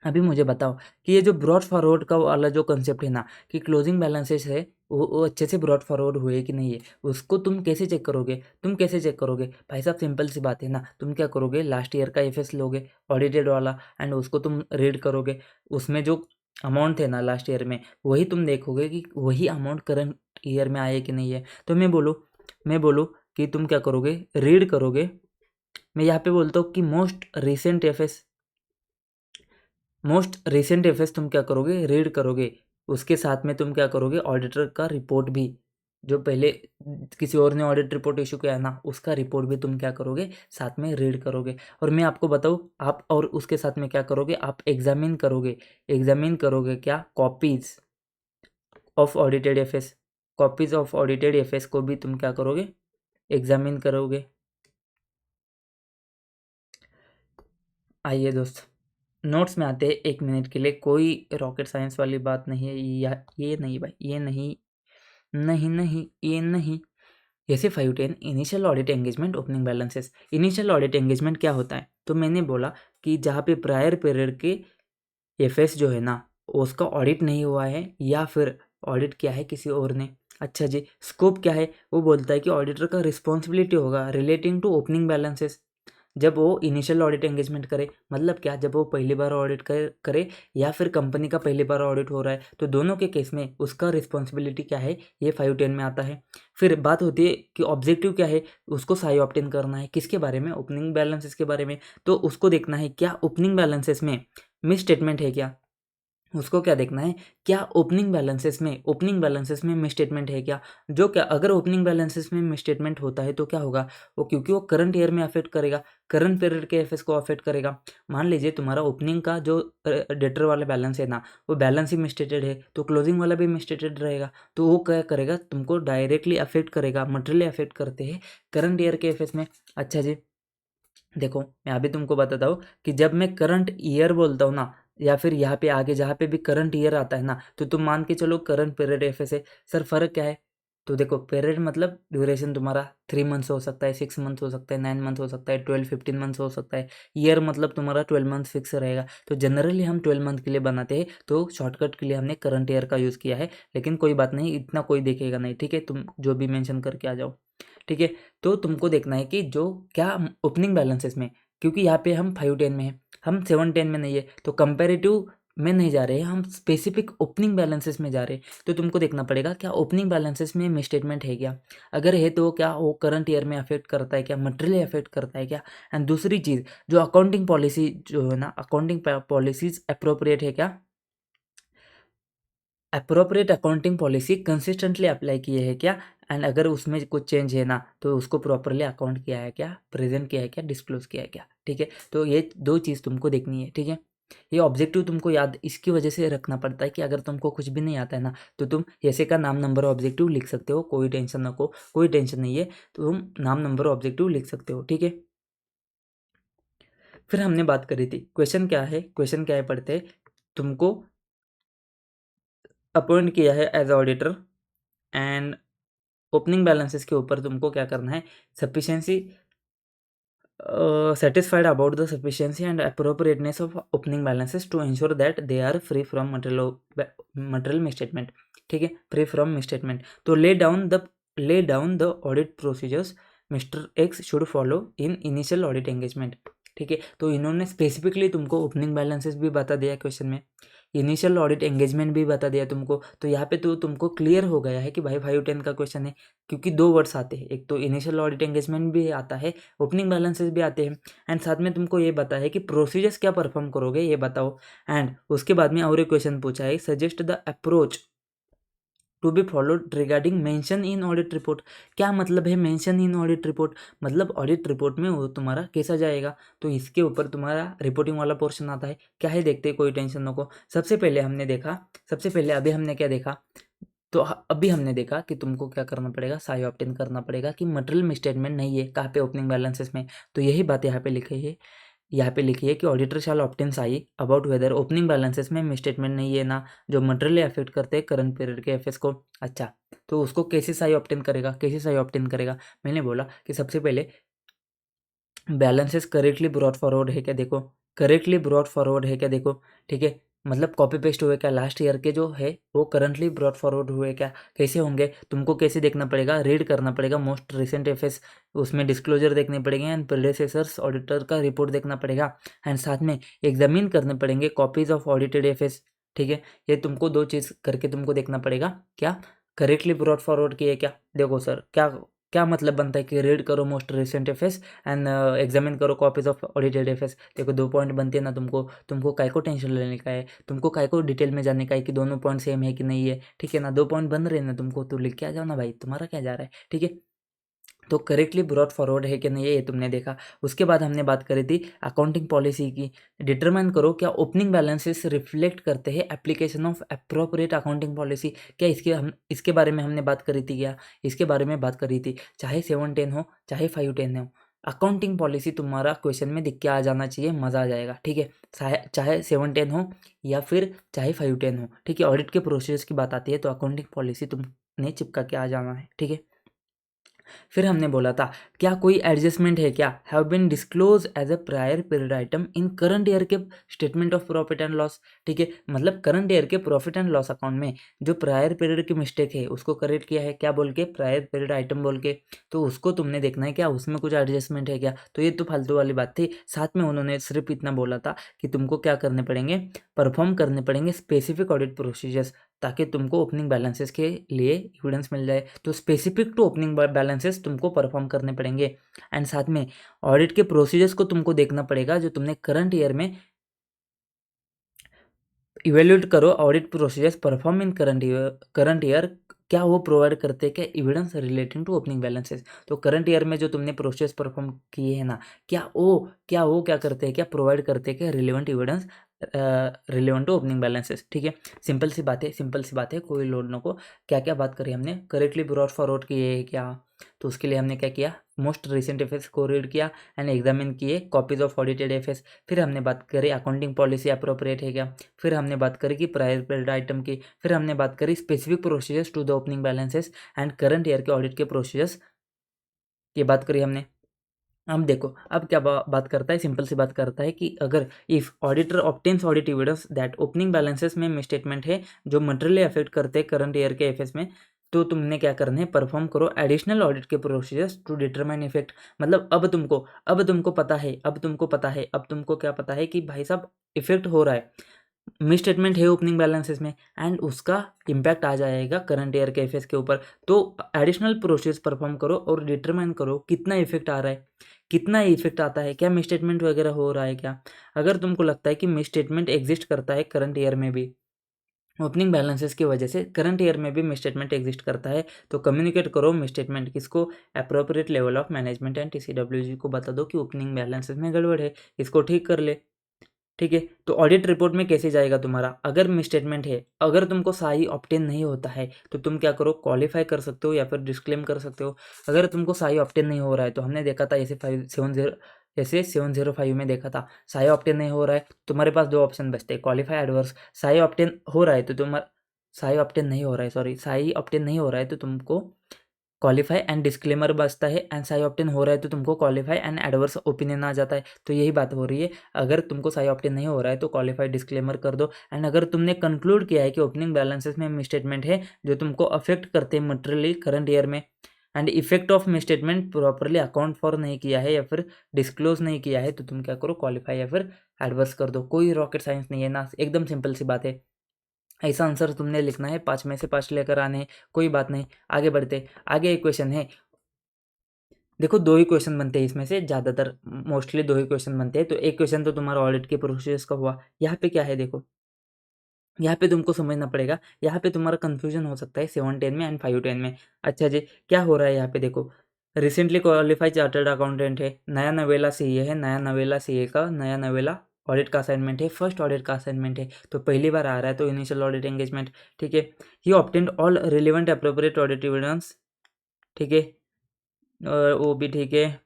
अभी मुझे बताओ कि ये जो ब्रॉड फॉरवर्ड का वाला जो कंसेप्ट है ना, कि क्लोजिंग बैलेंसेस है वो अच्छे से ब्रॉड फॉरवर्ड हुए कि नहीं है, उसको तुम कैसे चेक करोगे? भाई साहब, सिंपल सी बात है ना, तुम क्या करोगे? लास्ट ईयर का एफएस लोगे, ऑडिटेड वाला, एंड उसको तुम रीड करोगे। उसमें जो अमाउंट थे ना लास्ट ईयर में, वही तुम देखोगे कि वही अमाउंट करंट ईयर में आए कि नहीं है। तो मैं बोलूँ कि तुम क्या करोगे? रीड करोगे। मैं यहाँ पे बोलता हूँ कि मोस्ट रिसेंट एफएस तुम क्या करोगे? रीड करोगे। उसके साथ में तुम क्या करोगे? ऑडिटर का रिपोर्ट भी, जो पहले किसी और ने ऑडिट रिपोर्ट इशू किया है ना, उसका रिपोर्ट भी तुम क्या करोगे? साथ में रीड करोगे। और मैं आपको बताऊँ, आप और उसके साथ में क्या करोगे? आप एग्जामिन करोगे क्या? कॉपीज ऑफ ऑडिटेड एफएस को भी तुम क्या करोगे? एग्जामिन करोगे। आइए दोस्त, नोट्स में आते हैं 1 मिनट के लिए, कोई रॉकेट साइंस वाली बात नहीं है। या ये नहीं भाई, ये नहीं, नहीं नहीं, ये नहीं। जैसे 510 initial audit engagement opening balances. Initial audit engagement क्या होता है? तो मैंने बोला कि जहाँ पे प्रायर पीरियड के एफएस जो है ना, उसका ऑडिट नहीं हुआ है या फिर ऑडिट किया है किसी और ने। अच्छा जी, स्कोप क्या है? वो बोलता है कि ऑडिटर का रिस्पॉन्सिबिलिटी होगा रिलेटिंग टू ओपनिंग बैलेंसेस जब वो इनिशियल ऑडिट एंगेजमेंट करे। मतलब क्या? जब वो पहली बार ऑडिट करे या फिर कंपनी का पहली बार ऑडिट हो रहा है, तो दोनों के केस में उसका रिस्पॉन्सिबिलिटी क्या है, ये 510 में आता है। फिर बात होती है कि ऑब्जेक्टिव क्या है, उसको साई ऑप्टेन करना है किसके बारे में? ओपनिंग बैलेंसेस के बारे में। तो उसको देखना है क्या ओपनिंग बैलेंसेस में मिस स्टेटमेंट है क्या। उसको क्या देखना है, क्या ओपनिंग बैलेंसेस में मिसस्टेटमेंट है क्या। जो क्या, अगर ओपनिंग बैलेंसेस में मिसस्टेटमेंट होता है तो क्या होगा, वो क्योंकि वो करंट ईयर में अफेक्ट करेगा, करंट पीरियड के एफएस को अफेक्ट करेगा। मान लीजिए तुम्हारा ओपनिंग का जो डेटर वाला बैलेंस है ना, वो बैलेंस ही मिसस्टेटेड है, तो क्लोजिंग वाला भी मिसस्टेटेड रहेगा। तो वो क्या करेगा, तुमको डायरेक्टली अफेक्ट करेगा, मटेरियली अफेक्ट करते हैं करंट ईयर के एफएस में। अच्छा जी, देखो मैं अभी तुमको बताता हूँ कि जब मैं करंट ईयर बोलता हूँ ना, या फिर यहाँ पे आगे जहाँ पे भी करंट ईयर आता है ना, तो तुम मान के चलो करंट पीरियड एफएस है। सर फर्क क्या है? तो देखो, पीरियड मतलब ड्यूरेशन तुम्हारा 3 मंथ्स हो सकता है, 6 मंथ्स हो सकता है, 9 मंथ हो सकता है, 12-15 मंथ्स हो सकता है। ईयर मतलब तुम्हारा 12 मंथ फिक्स रहेगा। तो जनरली हम 12 मंथ के लिए बनाते हैं, तो शॉर्टकट के लिए हमने करंट ईयर का यूज़ किया है। लेकिन कोई बात नहीं, इतना कोई देखेगा नहीं, ठीक है? तुम जो भी मेंशन करके आ जाओ, ठीक है? तो तुमको देखना है कि जो क्या ओपनिंग बैलेंसेस में, क्योंकि यहाँ पे हम 510 में है, हम 710 में नहीं है, तो कंपेरेटिव में नहीं जा रहे हैं, हम स्पेसिफिक ओपनिंग बैलेंसेस में जा रहे हैं। तो तुमको देखना पड़ेगा क्या ओपनिंग बैलेंसेस में मिसस्टेटमेंट है क्या। अगर है तो क्या वो करंट ईयर में अफेक्ट करता है क्या, मटेरियल अफेक्ट करता है क्या। एंड दूसरी चीज़, जो अकाउंटिंग पॉलिसी जो है ना, अकाउंटिंग पॉलिसीज अप्रोप्रिएट है क्या, appropriate accounting policy consistently apply किए है क्या। एंड अगर उसमें कुछ चेंज है ना, तो उसको प्रॉपरली अकाउंट किया है क्या, प्रेजेंट किया है क्या, डिस्क्लोज किया है क्या, ठीक है? तो ये दो चीज़ तुमको देखनी है, ठीक है? ये ऑब्जेक्टिव तुमको याद इसकी वजह से रखना पड़ता है कि अगर तुमको कुछ भी नहीं आता है ना, तो तुम ऐसे का नाम नंबर ऑब्जेक्टिव लिख सकते हो, कोई टेंशन ना को, कोई टेंशन नहीं है, तो तुम नाम नंबर ऑब्जेक्टिव लिख सकते हो, ठीक है? फिर हमने बात करी थी क्वेश्चन क्या है, क्वेश्चन क्या है पढ़ते हैं। तुमको अपॉइंट किया है as auditor, and opening balances के ऊपर तुमको क्या करना है, sufficiency, satisfied about the sufficiency and appropriateness of opening balances to ensure that they are free from material misstatement, ठीक है? Free from misstatement. तो lay down the audit procedures mister x should follow in initial audit engagement, ठीक है? तो इन्होंने specifically तुमको opening balances भी बता दिया क्वेश्चन में, इनिशियल ऑडिट एंगेजमेंट भी बता दिया तुमको। तो यहाँ पे तो तुमको क्लियर हो गया है कि भाई 510 का क्वेश्चन है, क्योंकि दो वर्ड्स आते हैं, एक तो इनिशियल ऑडिट एंगेजमेंट भी आता है, ओपनिंग बैलेंसेस भी आते हैं, एंड साथ में तुमको ये बता है कि प्रोसीजर्स क्या परफॉर्म करोगे ये बताओ। एंड उसके बाद में और एक क्वेश्चन पूछा है, suggest the approach to be followed regarding mention in audit report. क्या मतलब है मेंशन इन ऑडिट रिपोर्ट? मतलब ऑडिट रिपोर्ट में वो तुम्हारा कैसा जाएगा, तो इसके ऊपर तुम्हारा रिपोर्टिंग वाला पोर्शन आता है। क्या है देखते हैं, कोई टेंशन न को। सबसे पहले हमने देखा, सबसे पहले अभी हमने क्या देखा, तो अभी हमने देखा कि तुमको क्या करना पड़ेगा, साई ऑप्टेन करना पड़ेगा कि मटेरियल मिसस्टेटमेंट नहीं है कहाँ पे, ओपनिंग बैलेंसेस में। तो यही बात यहाँ पे लिखी है, यहाँ पे लिखी है कि auditor shall obtain SAI about whether opening balances में मिसस्टेटमेंट नहीं है ना, जो मटेरियल अफेक्ट करते हैं करंट पीरियड के एफएस को। अच्छा, तो उसको कैसे साई ऑप्टेन करेगा, कैसे साई ऑप्टेन करेगा? मैंने बोला कि सबसे पहले बैलेंसेस करेक्टली ब्रॉट फॉरवर्ड है क्या देखो, करेक्टली ब्रॉट फॉरवर्ड है क्या देखो, ठीक है? मतलब कॉपी पेस्ट हुए क्या, लास्ट ईयर के जो है वो करंटली ब्रॉट फॉरवर्ड हुए क्या, कैसे होंगे? तुमको कैसे देखना पड़ेगा, रीड करना पड़ेगा मोस्ट रिसेंट एफएस, उसमें डिस्क्लोजर देखने पड़ेंगे, एंड प्रेडेसेसर्स ऑडिटर का रिपोर्ट देखना पड़ेगा, एंड साथ में एग्जामिन करने पड़ेंगे कॉपीज ऑफ ऑडिटेड एफएस, ठीक है? ये तुमको दो चीज़ करके तुमको देखना पड़ेगा, क्या करेक्टली ब्रॉट फॉरवर्ड किए क्या। देखो सर, क्या क्या मतलब बनता है कि रीड करो most recent FS and examine करो कॉपीज ऑफ ऑडिटेड एफएस। देखो दो पॉइंट बनते हैं ना, तुमको तुमको काय को टेंशन लेने का है, तुमको काय को डिटेल में जानने का है कि दोनों पॉइंट सेम है कि नहीं है, ठीक है ना? दो पॉइंट बन रहे हैं ना तुमको, तो लिख के आ जाओ ना भाई, तुम्हारा क्या जा रहा है, ठीक है? तो करेक्टली ब्रॉट फॉरवर्ड है कि नहीं है ये तुमने देखा। उसके बाद हमने बात करी थी अकाउंटिंग पॉलिसी की, डिटरमाइन करो क्या ओपनिंग बैलेंसेस रिफ्लेक्ट करते हैं application of appropriate accounting policy. क्या इसके बारे में हमने बात करी थी क्या, इसके बारे में बात करी थी। चाहे 710 हो चाहे 510 हो, अकाउंटिंग पॉलिसी तुम्हारा क्वेश्चन में दिख के आ जाना चाहिए, मज़ा आ जाएगा, ठीक है। चाहे 7-10 हो या फिर चाहे 5-10 हो, ठीक है। ऑडिट के प्रोसीजर्स की बात आती है तो अकाउंटिंग पॉलिसी तुमने चिपका के आ जाना है, ठीक है। फिर हमने बोला था क्या कोई एडजस्टमेंट है क्या, have been disclose as a prior period item in current year के statement of profit and loss, ठीक है। मतलब करंट ईयर के प्रॉफिट एंड लॉस अकाउंट में जो प्रायर पीरियड की मिस्टेक है उसको करेक्ट किया है, क्या बोल के, प्रायर पीरियड आइटम बोल के। तो उसको तुमने देखना है क्या उसमें कुछ एडजस्टमेंट है क्या। तो ये तो फालतू वाली बात थी। साथ में उन्होंने सिर्फ इतना बोला था कि तुमको क्या करने पड़ेंगे, परफॉर्म करने पड़ेंगे स्पेसिफिक ऑडिट प्रोसीजर्स, ताकि तुमको ओपनिंग बैलेंसेस के लिए एविडेंस मिल जाए। तो स्पेसिफिक टू ओपनिंग बैलेंसेस तुमको परफॉर्म करने पड़ेंगे। एंड साथ में ऑडिट के प्रोसीजर्स को तुमको देखना पड़ेगा जो तुमने करंट ईयर में इवेल्यूएट करो। Audit procedures perform in current year क्या वो प्रोवाइड करते हैं क्या evidence relating to opening balances. तो करंट ईयर में जो तुमने प्रोसेस परफॉर्म किए हैं ना, क्या वो क्या करते हैं, क्या प्रोवाइड करते हैं क्या relevant evidence relevant to opening balances, ठीक है। सिंपल सी बात है। कोई लोगों को क्या क्या बात करी हमने, करेक्टली ब्रॉट फॉरवर्ड किए है क्या, तो उसके लिए हमने क्या किया, मोस्ट रिसेंट एफएस को रीड किया एंड एग्जामिन किए कॉपीज ऑफ ऑडिटेड एफएस। फिर हमने बात करी अकाउंटिंग पॉलिसी अप्रोप्रिएट है क्या, फिर हमने बात करी कि प्रायर पीरियड आइटम की, फिर हमने बात करी specific procedures to the opening balances and current year के ऑडिट के प्रोसीजर्स की बात करी हमने। अब देखो अब क्या बात करता है, सिंपल सी बात करता है कि अगर if auditor obtains audit evidence that opening balances में मिसस्टेटमेंट है जो मटेरियली अफेक्ट करते हैं करंट ईयर के एफएस में, तो तुमने क्या करना है, परफॉर्म करो एडिशनल ऑडिट के प्रोसीजर्स टू डिटरमाइन इफेक्ट। मतलब अब तुमको पता है, अब तुमको क्या पता है कि भाई साहब इफेक्ट हो रहा है, मिस स्टेटमेंट है ओपनिंग बैलेंसेस में एंड उसका इम्पैक्ट आ जाएगा करंट ईयर के एफएस के ऊपर। तो एडिशनल प्रोसेस परफॉर्म करो और डिटरमाइन करो कितना इफेक्ट आ रहा है, कितना इफेक्ट आता है, क्या मिस स्टेटमेंट वगैरह हो रहा है क्या। अगर तुमको लगता है कि मिस स्टेटमेंट एग्जिस्ट करता है करंट ईयर में भी, ओपनिंग बैलेंसेस की वजह से करंट ईयर में भी मिस स्टेटमेंट एग्जिस्ट करता है, तो कम्युनिकेट करो मिस स्टेटमेंट किसको, appropriate level of management and TCWG को बता दो कि ओपनिंग बैलेंसेस में गड़बड़ है, इसको ठीक कर ले, ठीक है। तो ऑडिट रिपोर्ट में कैसे जाएगा तुम्हारा, अगर मिसस्टेटमेंट है, अगर तुमको सही ऑप्टेन नहीं होता है तो तुम क्या करो, क्वालिफाई कर सकते हो या फिर डिस्क्लेम कर सकते हो। अगर तुमको सही ऑप्टेन नहीं हो रहा है तो हमने देखा था ऐसे 705 में देखा था, सही ऑप्टेन नहीं हो रहा है, तुम्हारे पास दो ऑप्शन बचते हैं, क्वालिफाई एडवर्स। सही ऑप्टेन हो रहा है तो तुम्हारा सही ऑप्टेन नहीं हो रहा है, सॉरी सही ऑप्टेन नहीं हो रहा है तो तुमको क्वालिफाई एंड डिस्क्लेमर बचता है, एंड साई ऑप्टेन हो रहा है तो तुमको क्वालिफाई एंड एडवर्स ओपिनियन आ जाता है। तो यही बात हो रही है, अगर तुमको साई ऑप्टेन नहीं हो रहा है तो क्वालिफाई डिस्क्लेमर कर दो। एंड अगर तुमने कंक्लूड किया है कि ओपनिंग बैलेंसेस में मिसस्टेटमेंट है जो तुमको अफेक्ट करते हैं मटेरियली करंट ईयर में, and effect of misstatement properly account for नहीं किया है या फिर डिस्क्लोज नहीं किया है, तो तुम क्या करो, क्वालिफाई या फिर एडवर्स कर दो। कोई रॉकेट साइंस नहीं है ना, एकदम सिंपल सी बात है। ऐसा आंसर तुमने लिखना है, 5 में से 5 लेकर आने हैं, कोई बात नहीं। आगे बढ़ते, आगे एक क्वेश्चन है। देखो 2 ही क्वेश्चन बनते हैं इसमें से, ज़्यादातर मोस्टली 2 ही क्वेश्चन बनते हैं। तो एक क्वेश्चन तो तुम्हारा ऑडिट के प्रोसेस का हुआ। यहाँ पे क्या है देखो, यहाँ पे तुमको समझना पड़ेगा, यहाँ पे तुम्हारा कन्फ्यूजन हो सकता है 7-10 में एंड 5-10 में। अच्छा जी, क्या हो रहा है यहाँ पे देखो, रिसेंटली क्वालिफाइड चार्टर्ड अकाउंटेंट है, नया नवेला सीए है, नया नवेला सीए का नया नवेला ऑडिट का असाइनमेंट है, फर्स्ट ऑडिट का असाइनमेंट है, तो पहली बार आ रहा है तो इनिशियल ऑडिट एंगेजमेंट, ठीक है। He obtained all relevant appropriate audit evidence, ठीक है, और वो भी ठीक है,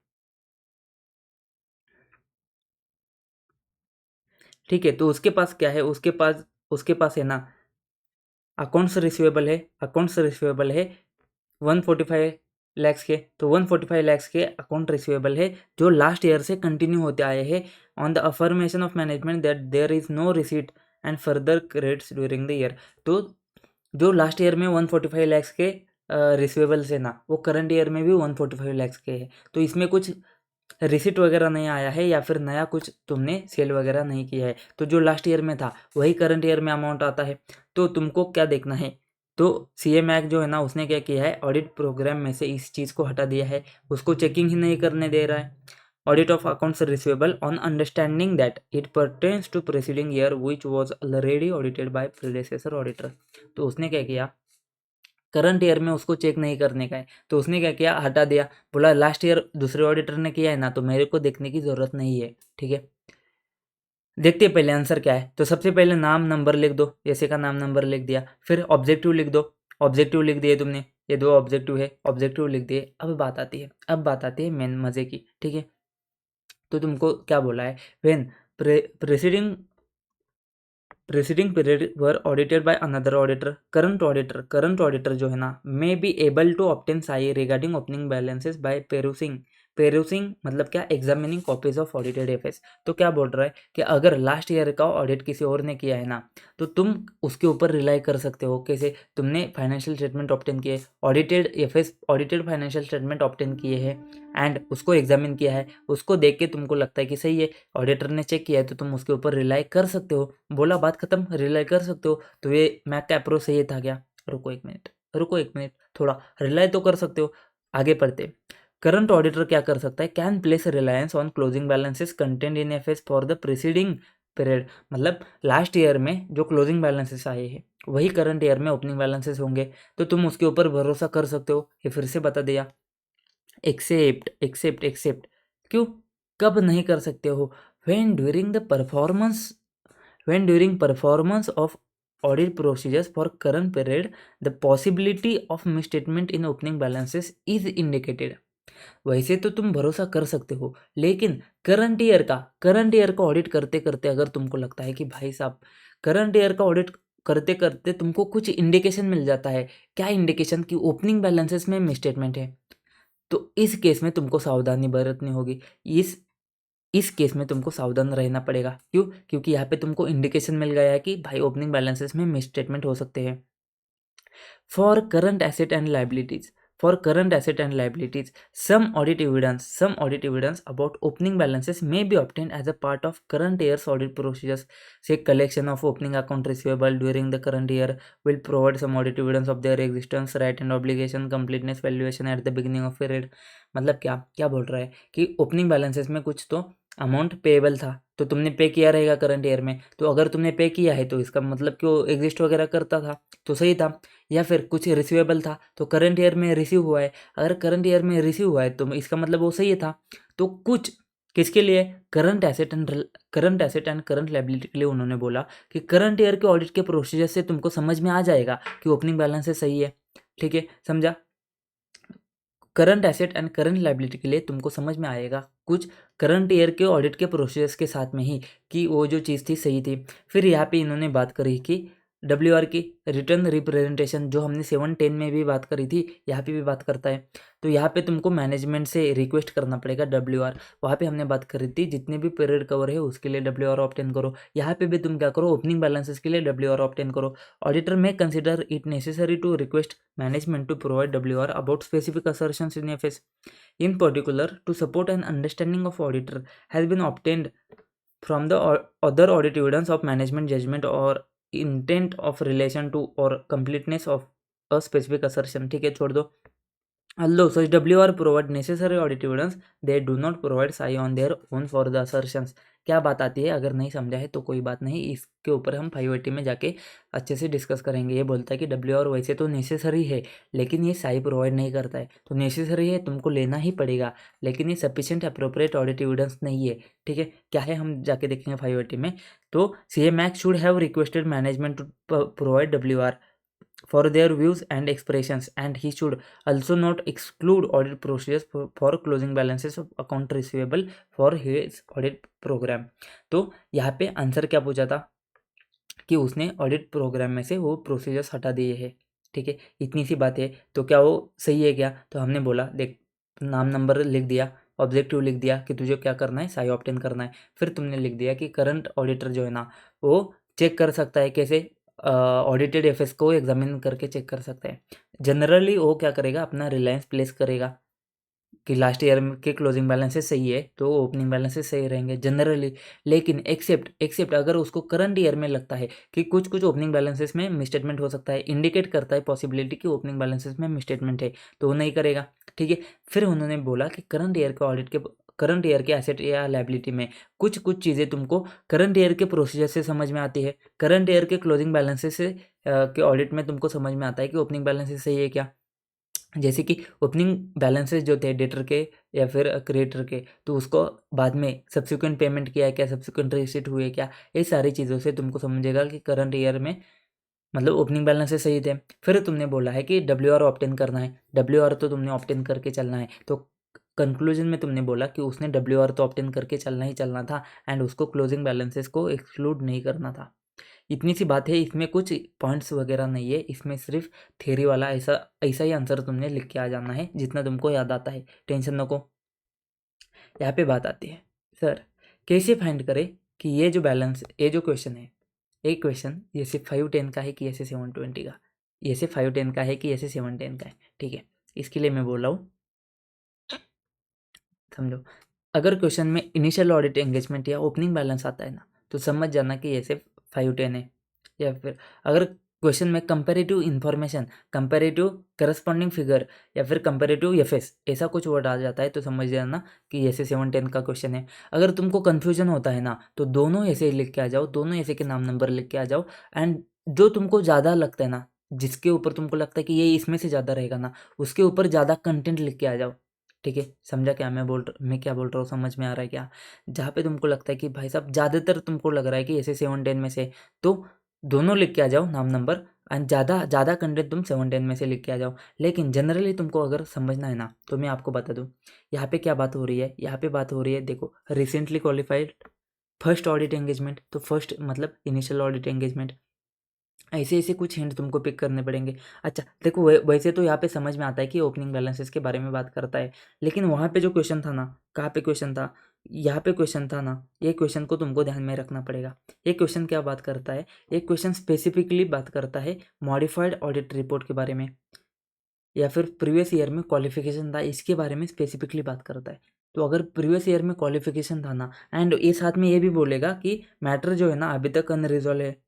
ठीक है। तो उसके पास क्या है, उसके पास है ना अकाउंट्स रिसीवेबल है 145 लैक्स के। तो 145 लैक्स के अकाउंट रिसीवेबल है जो लास्ट ईयर से कंटिन्यू होते आए हैं, on the affirmation of management that there is no receipt and further credits during the year. तो जो लास्ट ईयर में 145 लैक्स के रिसीवेबल्स है ना, वो करंट ईयर में भी 145 लैक्स के है। तो इसमें कुछ रिसिट वगैरह नहीं आया है या फिर नया कुछ तुमने सेल वगैरह नहीं किया है, तो जो लास्ट ईयर में था वही करंट ईयर में अमाउंट आता है। तो तुमको क्या देखना है, तो सीए मैक जो है ना उसने क्या किया है, ऑडिट प्रोग्राम में से इस चीज़ को हटा दिया है, उसको चेकिंग ही नहीं करने दे रहा है। Audit of accounts receivable on understanding that it pertains to preceding year which was already audited by predecessor auditor. तो उसने क्या किया, करंट ईयर में उसको चेक नहीं करने का है, तो उसने क्या किया, हटा दिया, बोला लास्ट ईयर दूसरे ऑडिटर ने किया है ना तो मेरे को देखने की ज़रूरत नहीं है, ठीक है। देखते हैं पहले आंसर क्या है। तो सबसे पहले नाम नंबर लिख दो, जैसे का नाम नंबर लिख दिया, फिर ऑब्जेक्टिव लिख दो, ऑब्जेक्टिव लिख दिए तुमने, ये दो ऑब्जेक्टिव है, ऑब्जेक्टिव लिख दिए। अब बात आती है मेन मज़े की, ठीक है। तो तुमको क्या बोला है, when preceding period were audited by another auditor, current auditor जो है ना may be able to obtain साई regarding opening balances by perusing मतलब क्या, examining copies of audited F S. तो क्या बोल रहा है कि अगर लास्ट ईयर का ऑडिट किसी और ने किया है ना, तो तुम उसके ऊपर रिलाई कर सकते हो। कैसे, तुमने फाइनेंशियल स्टेटमेंट ऑब्टेन किए, audited FS, audited financial statement obtain किए हैं एंड उसको एग्जामिन किया है, उसको देख के तुमको लगता है कि सही है, ऑडिटर ने चेक किया है, तो तुम उसके ऊपर रिलाई कर सकते हो। बोला, बात खत्म, रिलाई कर सकते हो। तो ये मैक का अप्रोच सही था क्या? रुको एक मिनट, थोड़ा रिलाई तो कर सकते हो। आगे पढ़ते, करंट ऑडिटर क्या कर सकता है, can place reliance on closing balances content in FS for the preceding period. मतलब लास्ट ईयर में जो क्लोजिंग बैलेंसेस आए हैं वही करंट ईयर में ओपनिंग बैलेंसेस होंगे, तो तुम उसके ऊपर भरोसा कर सकते हो। ये फिर से बता दिया। एक्सेप्ट क्यों, कब नहीं कर सकते हो? When during performance of audit procedures for current period the possibility of misstatement in opening balances is indicated. वैसे तो तुम भरोसा कर सकते हो, लेकिन करंट ईयर का ऑडिट करते करते अगर तुमको लगता है कि भाई साहब, करंट ईयर का ऑडिट करते करते तुमको कुछ इंडिकेशन मिल जाता है, क्या इंडिकेशन, कि ओपनिंग बैलेंसेस में मिसस्टेटमेंट है, तो इस केस में तुमको सावधानी बरतनी होगी। इस केस में तुमको सावधान रहना पड़ेगा। क्यों? क्योंकि यहाँ पे तुमको इंडिकेशन मिल गया है कि भाई ओपनिंग बैलेंसेस में मिसस्टेटमेंट हो सकते हैं। For current asset and liabilities, some audit evidence about opening balances may be obtained as a part of current year's audit procedures. Say collection of opening account receivable during the current year will provide some audit evidence of their existence, right and obligation, completeness, valuation at the beginning of period. मतलब क्या क्या बोल रहा है कि opening balances में कुछ तो अमाउंट पेएबल था, तो तुमने पे किया रहेगा करंट ईयर में, तो अगर तुमने पे किया है तो इसका मतलब कि वो एग्जिस्ट वगैरह करता था, तो सही था। या फिर कुछ रिसीवेबल था तो करंट ईयर में रिसीव हुआ है, अगर करंट ईयर में रिसीव हुआ है तो इसका मतलब वो सही था। तो कुछ किसके लिए, current asset and current liability के लिए उन्होंने बोला कि करंट ईयर के ऑडिट के प्रोसीजर से तुमको समझ में आ जाएगा कि ओपनिंग बैलेंस सही है। ठीक है, समझा? Current asset and current liability के लिए तुमको समझ में आएगा कुछ करंट ईयर के ऑडिट के प्रोसेस के साथ में ही कि वो जो चीज़ थी सही थी। फिर यहाँ पे इन्होंने बात करी कि WR की रिटर्न रिप्रेजेंटेशन, जो हमने 710 में भी बात करी थी, यहाँ पे भी बात करता है। तो यहाँ पे तुमको मैनेजमेंट से रिक्वेस्ट करना पड़ेगा WR। वहाँ पे हमने बात करी थी जितने भी पीरियड कवर है उसके लिए WR ऑब्टेन करो। यहाँ पे भी तुम क्या करो, ओपनिंग बैलेंसेस के लिए WR ऑब्टेन करो। Auditor may consider it necessary to request management to provide WR about specific assertions in FS. In particular, to support an understanding of auditor has been obtained from the other audit evidence of management judgment or intent of relation to or completeness of a specific assertion. ठीक है, छोड़ दो। Although such WR provide necessary audit evidence, they do not provide SI on their own for the assertions. क्या बात आती है, अगर नहीं समझा है तो कोई बात नहीं, इसके ऊपर हम 580 में जाके अच्छे से डिस्कस करेंगे। ये बोलता है कि WR वैसे तो नेसेसरी है लेकिन ये साई प्रोवाइड नहीं करता है। तो नेसेसरी है, तुमको लेना ही पड़ेगा, लेकिन ये सफिशिएंट अप्रोप्रिएट ऑडिट एविडेंस नहीं है। ठीक है, क्या है हम जाके देखेंगे 580 में। तो CMAC should have requested management to provide WR for their views and expressions, and he should also not exclude audit procedures for closing balances of account receivable for his audit program. तो यहाँ पे answer क्या पूछा था कि उसने audit programme में से वो प्रोसीजर्स हटा दिए हैं। ठीक है, इतनी सी बात है। तो क्या वो सही है क्या? तो हमने बोला देख, नाम नंबर लिख दिया, ऑब्जेक्टिव लिख दिया कि तुझे क्या करना है, साई ऑब्टेन करना है। फिर तुमने लिख दिया कि करंट ऑडिटर जो है ना वो चेक कर सकता है, कैसे, ऑडिटेड एफएस को एग्जामिन करके चेक कर सकता है। जनरली वो क्या करेगा, अपना रिलायंस प्लेस करेगा कि लास्ट ईयर के क्लोजिंग बैलेंसेस सही है तो ओपनिंग बैलेंसेस सही रहेंगे जनरली। लेकिन एक्सेप्ट अगर उसको करंट ईयर में लगता है कि कुछ ओपनिंग बैलेंसेस में मिसस्टेटमेंट हो सकता है, इंडिकेट करता है पॉसिबिलिटी कि ओपनिंग बैलेंसेस में मिसस्टेटमेंट है, तो वो नहीं करेगा। ठीक है, फिर उन्होंने बोला कि करंट ईयर के एसेट या लायबिलिटी में कुछ चीज़ें तुमको करंट ईयर के प्रोसीजर से समझ में आती है, करंट ईयर के क्लोजिंग बैलेंसेस से के ऑडिट में तुमको समझ में आता है कि ओपनिंग बैलेंसेस सही है क्या। जैसे कि ओपनिंग बैलेंसेस जो थे डेटर के या फिर क्रेडिटर के, तो उसको बाद में सब्सिक्वेंट पेमेंट किया है क्या, सब्सिक्वेंट रिसीट हुए क्या, ये सारी चीज़ों से तुमको समझेगा कि करंट ईयर में मतलब ओपनिंग बैलेंस से सही थे। फिर तुमने बोला है कि WR ऑप्टेन करना है, WR तो तुमने ऑप्टेन करके चलना है, तो कंक्लूजन में तुमने बोला कि उसने WR तो ऑप्टेन करके चलना ही चलना था एंड उसको क्लोजिंग बैलेंसेस को एक्सक्लूड नहीं करना था। इतनी सी बात है, इसमें कुछ पॉइंट्स वगैरह नहीं है, इसमें सिर्फ थ्योरी वाला ऐसा ऐसा ही आंसर तुमने लिख के आ जाना है जितना तुमको याद आता है, टेंशन नको। यहाँ पे बात आती है, सर कैसे फाइंड करें कि ये जो बैलेंस, ये जो क्वेश्चन है, एक क्वेश्चन ये से 510 का है कि ऐसे 720 का, ये से 510 का है कि ऐसे 710 का है, ठीक है। इसके लिए मैं बोल रहा हूँ, समझो, अगर क्वेश्चन में इनिशियल ऑडिट एंगेजमेंट या ओपनिंग बैलेंस आता है ना, तो समझ जाना कि ऐसे 510 है। या फिर अगर क्वेश्चन में comparative information, comparative corresponding figure या फिर कंपेरेटिव एफएस ऐसा कुछ वर्ड आ जाता है, तो समझ जाना कि ऐसे 710 का क्वेश्चन है। अगर तुमको कन्फ्यूजन होता है ना, तो दोनों ऐसे लिख के आ जाओ, दोनों ऐसे के नाम नंबर लिख के आ जाओ, एंड जो तुमको ज़्यादा लगता है ना, जिसके ऊपर तुमको लगता है कि ये इसमें से ज़्यादा रहेगा ना, उसके ऊपर ज़्यादा कंटेंट लिख के आ जाओ, ठीक है। समझा क्या मैं क्या बोल रहा हूँ, समझ में आ रहा है क्या? जहाँ पे तुमको लगता है कि भाई साहब ज़्यादातर तुमको लग रहा है कि ऐसे 710 में से, तो दोनों लिख के आ जाओ नाम नंबर, एंड ज़्यादा ज़्यादा कंटेंट तुम 710 में से लिख के आ जाओ। लेकिन जनरली तुमको अगर समझना है ना, तो मैं आपको बता दूँ यहाँ पे क्या बात हो रही है। यहाँ पे बात हो रही है, देखो, recently qualified, first audit engagement, तो फर्स्ट मतलब इनिशियल ऑडिट एंगेजमेंट, ऐसे ऐसे कुछ हिंट तुमको पिक करने पड़ेंगे। अच्छा देखो, वैसे तो यहाँ पे समझ में आता है कि ओपनिंग बैलेंसेस के बारे में बात करता है, लेकिन वहाँ पे जो क्वेश्चन था ना, कहाँ पे क्वेश्चन था, यहाँ पे क्वेश्चन था ना, ये क्वेश्चन को तुमको ध्यान में रखना पड़ेगा। ये क्वेश्चन क्या बात करता है, ये क्वेश्चन स्पेसिफिकली बात करता है मॉडिफाइड ऑडिट रिपोर्ट के बारे में, या फिर प्रीवियस ईयर में क्वालिफिकेशन था इसके बारे में स्पेसिफिकली बात करता है। तो अगर प्रीवियस ईयर में क्वालिफिकेशन था ना, एंड ये साथ में ये भी बोलेगा कि मैटर जो है ना अभी तक अनरिजॉल्व है।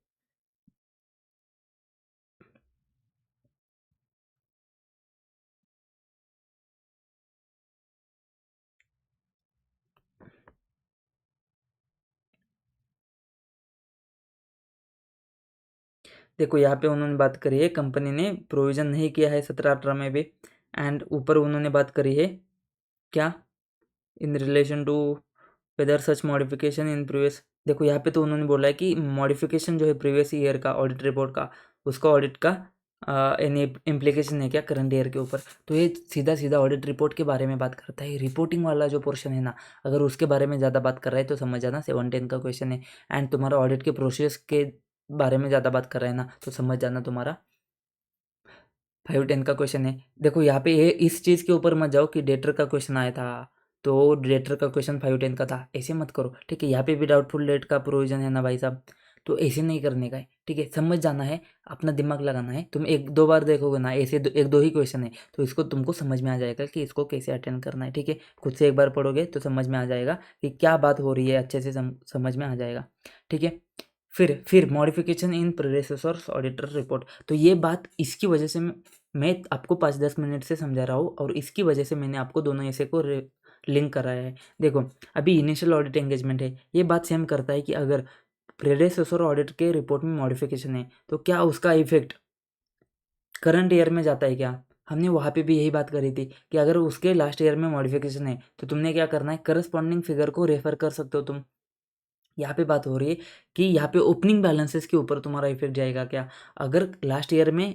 देखो यहाँ पे उन्होंने बात करी है, कंपनी ने प्रोविज़न नहीं किया है 17-18 में भी, एंड ऊपर उन्होंने बात करी है क्या, in relation to whether such modification in previous. देखो यहाँ पे तो उन्होंने बोला है कि मॉडिफिकेशन जो है प्रीवियस ईयर का ऑडिट रिपोर्ट का, उसका ऑडिट का एनी इम्प्लीकेशन है क्या करंट ईयर के ऊपर। तो ये सीधा सीधा ऑडिट रिपोर्ट के बारे में बात करता है, रिपोर्टिंग वाला जो पोर्शन है ना, अगर उसके बारे में ज़्यादा बात कर रहा है तो समझ जाना 710 का क्वेश्चन है। एंड तुम्हारा ऑडिट के प्रोसेस के बारे में ज़्यादा बात कर रहे हैं ना, तो समझ जाना तुम्हारा 510 का क्वेश्चन है। देखो यहाँ पे ये इस चीज़ के ऊपर मत जाओ कि डेटर का क्वेश्चन आया था, तो डेटर का क्वेश्चन 510 का था, ऐसे मत करो, ठीक है। यहाँ पे भी डाउटफुल डेट का प्रोविजन है ना भाई साहब, तो ऐसे नहीं करने का है, ठीक है। समझ जाना है, अपना दिमाग लगाना है। तुम एक दो बार देखोगे ना, ऐसे एक दो ही क्वेश्चन है, तो इसको तुमको समझ में आ जाएगा कि इसको कैसे अटेंड करना है, ठीक है। खुद से एक बार पढ़ोगे तो समझ में आ जाएगा कि क्या बात हो रही है, अच्छे से समझ में आ जाएगा, ठीक है। फिर मॉडिफिकेशन इन प्रेडेसेसर्स ऑडिटर रिपोर्ट, तो ये बात इसकी वजह से मैं आपको 5-10 मिनट से समझा रहा हूँ, और इसकी वजह से मैंने आपको दोनों ऐसे को लिंक कराया है। देखो अभी इनिशियल ऑडिट एंगेजमेंट है, ये बात सेम करता है कि अगर प्रेडेसेसर ऑडिट के रिपोर्ट में मॉडिफिकेशन है, तो क्या उसका इफेक्ट करंट ईयर में जाता है क्या। हमने वहाँ पे भी यही बात करी थी कि अगर उसके लास्ट ईयर में मॉडिफिकेशन है, तो तुमने क्या करना है, करस्पॉन्डिंग फिगर को रेफर कर सकते हो तुम। यहाँ पे बात हो रही है कि यहाँ पे ओपनिंग बैलेंसेस के ऊपर तुम्हारा इफेक्ट जाएगा क्या। अगर लास्ट ईयर में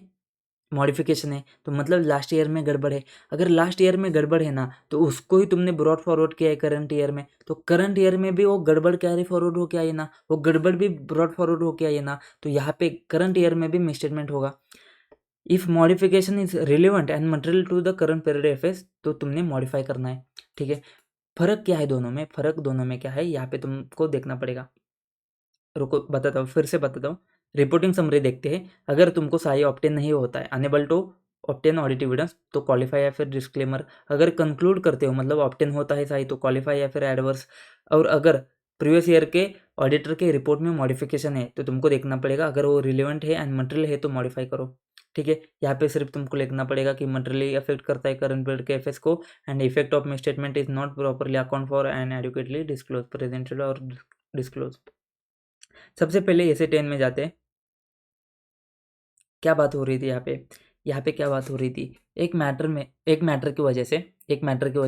मॉडिफिकेशन है, तो मतलब लास्ट ईयर में गड़बड़ है। अगर लास्ट ईयर में गड़बड़ है ना, तो उसको ही तुमने ब्रॉड फॉरवर्ड किया है करंट ईयर में, तो करंट ईयर में भी वो गड़बड़ कैरी फॉरवर्ड हो के आई ना, वो गड़बड़ भी ब्रॉड फॉरवर्ड हो के आई ना, तो यहाँ पे करंट ईयर में भी मिसस्टेटमेंट होगा। If modification is relevant and material to the current period FS, तो तुमने मॉडिफाई करना है, ठीक है। फर्क क्या है दोनों में, फर्क दोनों में क्या है, यहाँ पे तुमको देखना पड़ेगा। रुको बताता हूँ, फिर से बताता हूँ। रिपोर्टिंग समरी देखते हैं, अगर तुमको सही ऑप्टेन नहीं होता है, unable to obtain audit evidence, तो क्वालिफाई या फिर डिस्क्लेमर। अगर कंक्लूड करते हो मतलब ऑप्टेन होता है सही, तो क्वालिफाई या फिर एडवर्स। और अगर प्रीवियस ईयर के ऑडिटर के रिपोर्ट में मॉडिफिकेशन है, तो तुमको देखना पड़ेगा, अगर वो रिलेवेंट है एंड मटेरियल है तो मॉडिफाई करो, ठीक है। यहाँ पे सिर्फ तुमको लिखना पड़ेगा कि मटेरियली अफेक्ट करता है करंट पीरियड के एफएस को, and effect of miss statement is not properly account for and adequately disclose presented और डिस्क्लोज। सबसे पहले ऐसे 10 में जाते हैं। क्या बात हो रही थी यहाँ पे क्या बात हो रही थी, एक मैटर की वजह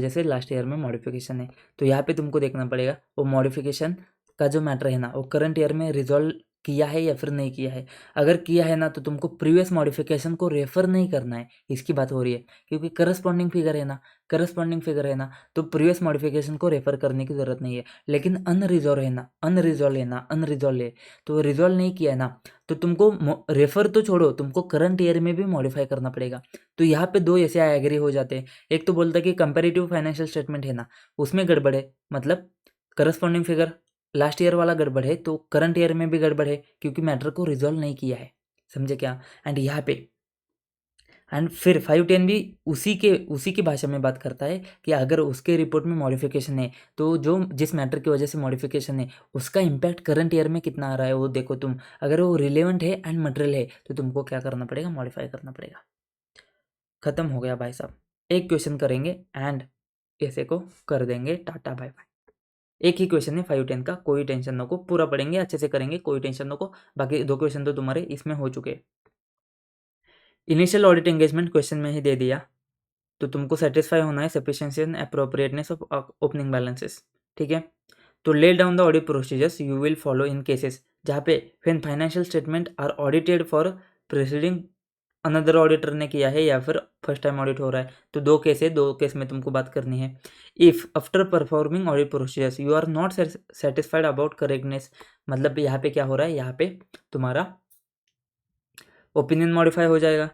से, लास्ट ईयर में मॉडिफिकेशन है, तो यहाँ पे तुमको देखना पड़ेगा वो मॉडिफिकेशन का जो मैटर है ना, वो करंट ईयर में रिजॉल्व किया है या फिर नहीं किया है। अगर किया है ना तो तुमको प्रीवियस मॉडिफिकेशन को रेफर नहीं करना है, इसकी बात हो रही है, क्योंकि करस्पॉन्डिंग फिगर है ना, करस्पॉन्डिंग फिगर है ना, तो प्रीवियस मॉडिफिकेशन को रेफर करने की ज़रूरत नहीं है। लेकिन अनरिजॉल्व है ना, अनरिजॉल्व है ना, अनरिजॉल्व है, तो रिजॉल्व नहीं किया है ना, तो तुमको रेफर तो छोड़ो, तुमको करंट ईयर में भी मॉडिफाई करना पड़ेगा। तो यहाँ पे दो ऐसे एग्री हो जाते हैं। एक तो बोलता है कि कंपेरेटिव फाइनेंशियल स्टेटमेंट है ना, उसमें गड़बड़ है, मतलब करस्पॉन्डिंग फिगर लास्ट ईयर वाला गड़बड़ है, तो करंट ईयर में भी गड़बड़ है, क्योंकि मैटर को रिजॉल्व नहीं किया है। समझे क्या? एंड यहाँ पे एंड फिर 510 भी उसी की भाषा में बात करता है कि अगर उसके रिपोर्ट में मॉडिफिकेशन है, तो जो जिस मैटर की वजह से मॉडिफिकेशन है उसका इम्पैक्ट करंट ईयर में कितना आ रहा है वो देखो तुम। अगर वो रिलेवेंट है एंड मटेरियल है तो तुमको क्या करना पड़ेगा? मॉडिफाई करना पड़ेगा। खत्म हो गया भाई साहब। एक क्वेश्चन करेंगे एंड ऐसे को कर देंगे टाटा बाय बाय। एक ही क्वेश्चन है 510 का, कोई टेंशन नो को, पूरा पढ़ेंगे अच्छे से करेंगे, कोई टेंशन नो को। बाकी दो क्वेश्चन तो तुम्हारे इसमें हो चुके हैं। इनिशियल ऑडिट एंगेजमेंट क्वेश्चन में ही दे दिया, तो तुमको सेटिस्फाई होना है sufficiency and appropriateness of opening balances. ठीक है, तो lay down the audit procedures you will follow in cases जहाँ पे when financial statement are audited for preceding another auditor ने किया है या फिर फर्स्ट टाइम ऑडिट हो रहा है, तो दो केस है, दो केस में तुमको बात करनी है। If after performing audit procedures you are not satisfied about correctness, मतलब यहाँ पे क्या हो रहा है, यहाँ पे तुम्हारा ओपिनियन मॉडिफाई हो जाएगा।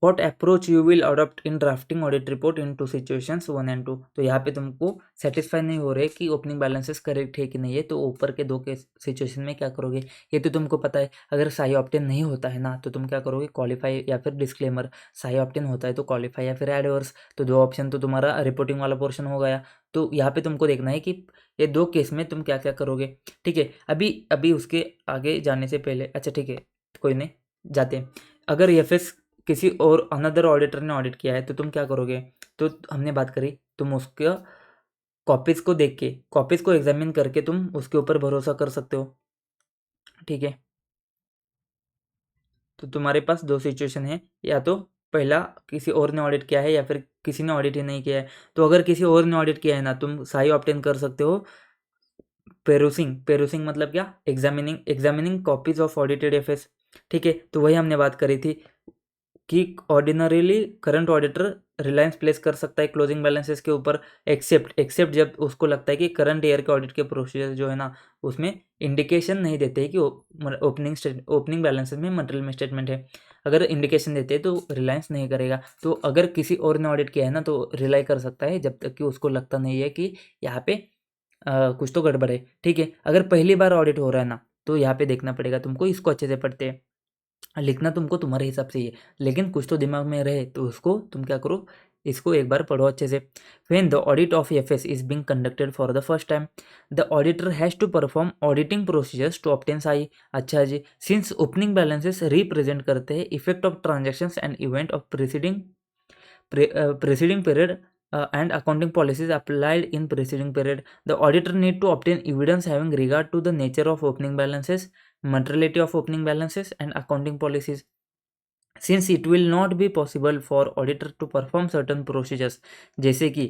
What approach you will adopt in drafting audit report in two situations 1 and 2, तो यहाँ पे तुमको सेटिस्फाई नहीं हो रहे कि ओपनिंग बैलेंसेस करेक्ट है कि नहीं है, तो ऊपर के दो के सिचुएशन में क्या करोगे ये तो तुमको पता है। अगर साई ऑप्टेन नहीं होता है ना तो तुम क्या करोगे? क्वालिफाई या फिर डिस्क्लेमर। साई ऑप्टेन होता है तो क्वालिफाई या फिर एडवर्स, तो दो ऑप्शन तो तुम्हारा रिपोर्टिंग वाला पोर्शन हो गया। तो यहाँ पे तुमको देखना है कि ये दो केस में तुम क्या क्या करोगे। ठीक है, अभी अभी उसके आगे जाने से पहले, अच्छा ठीक है कोई नहीं, जाते हैं। अगर एफ किसी और अनदर ऑडिटर ने ऑडिट किया है तो तुम क्या करोगे? तो हमने बात करी, तुम उसके कॉपीज को देख के, कॉपीज को एग्जामिन करके तुम उसके ऊपर भरोसा कर सकते हो। ठीक है, तो तुम्हारे पास दो सिचुएशन है, या तो पहला किसी और ने ऑडिट किया है या फिर किसी ने ऑडिट ही नहीं किया है। तो अगर किसी और ने ऑडिट किया है ना, तुम सही ऑप्टेन कर सकते हो पेरुसिंग। पेरुसिंग मतलब क्या? Examining, examining copies of audited FS. ठीक है, तो वही हमने बात करी थी कि ordinarily current auditor Reliance place कर सकता है क्लोजिंग बैलेंसेस के ऊपर, एक्सेप्ट जब उसको लगता है कि करंट ईयर के ऑडिट के प्रोसीजर जो है ना उसमें इंडिकेशन नहीं देते हैं कि ओपनिंग बैलेंसेस में मटेरियल में स्टेटमेंट है। अगर इंडिकेशन देते हैं तो रिलायंस नहीं करेगा। तो अगर किसी और ने ऑडिट किया है ना तो रिलाई कर सकता है जब तक कि उसको लगता नहीं है कि यहाँ पे कुछ तो गड़बड़ है। ठीक है, अगर पहली बार ऑडिट हो रहा है ना तो यहाँ पे देखना पड़ेगा तुमको, इसको अच्छे से पढ़ते हैं, लिखना तुमको तुम्हारे हिसाब से ही है, लेकिन कुछ तो दिमाग में रहे तो उसको तुम क्या करो, इसको एक बार पढ़ो अच्छे से। When the audit of FS is being conducted for the first time the auditor has to perform auditing procedures to obtain SAI. अच्छा जी, सिंस ओपनिंग बैलेंसेस रिप्रेजेंट करते हैं effect of transactions and event of preceding period and accounting policies applied in preceding period, the auditor need to obtain evidence having regard to the nature of opening balances, materiality of opening balances and accounting policies. Since it will not be possible for auditor to perform certain procedures, जैसे कि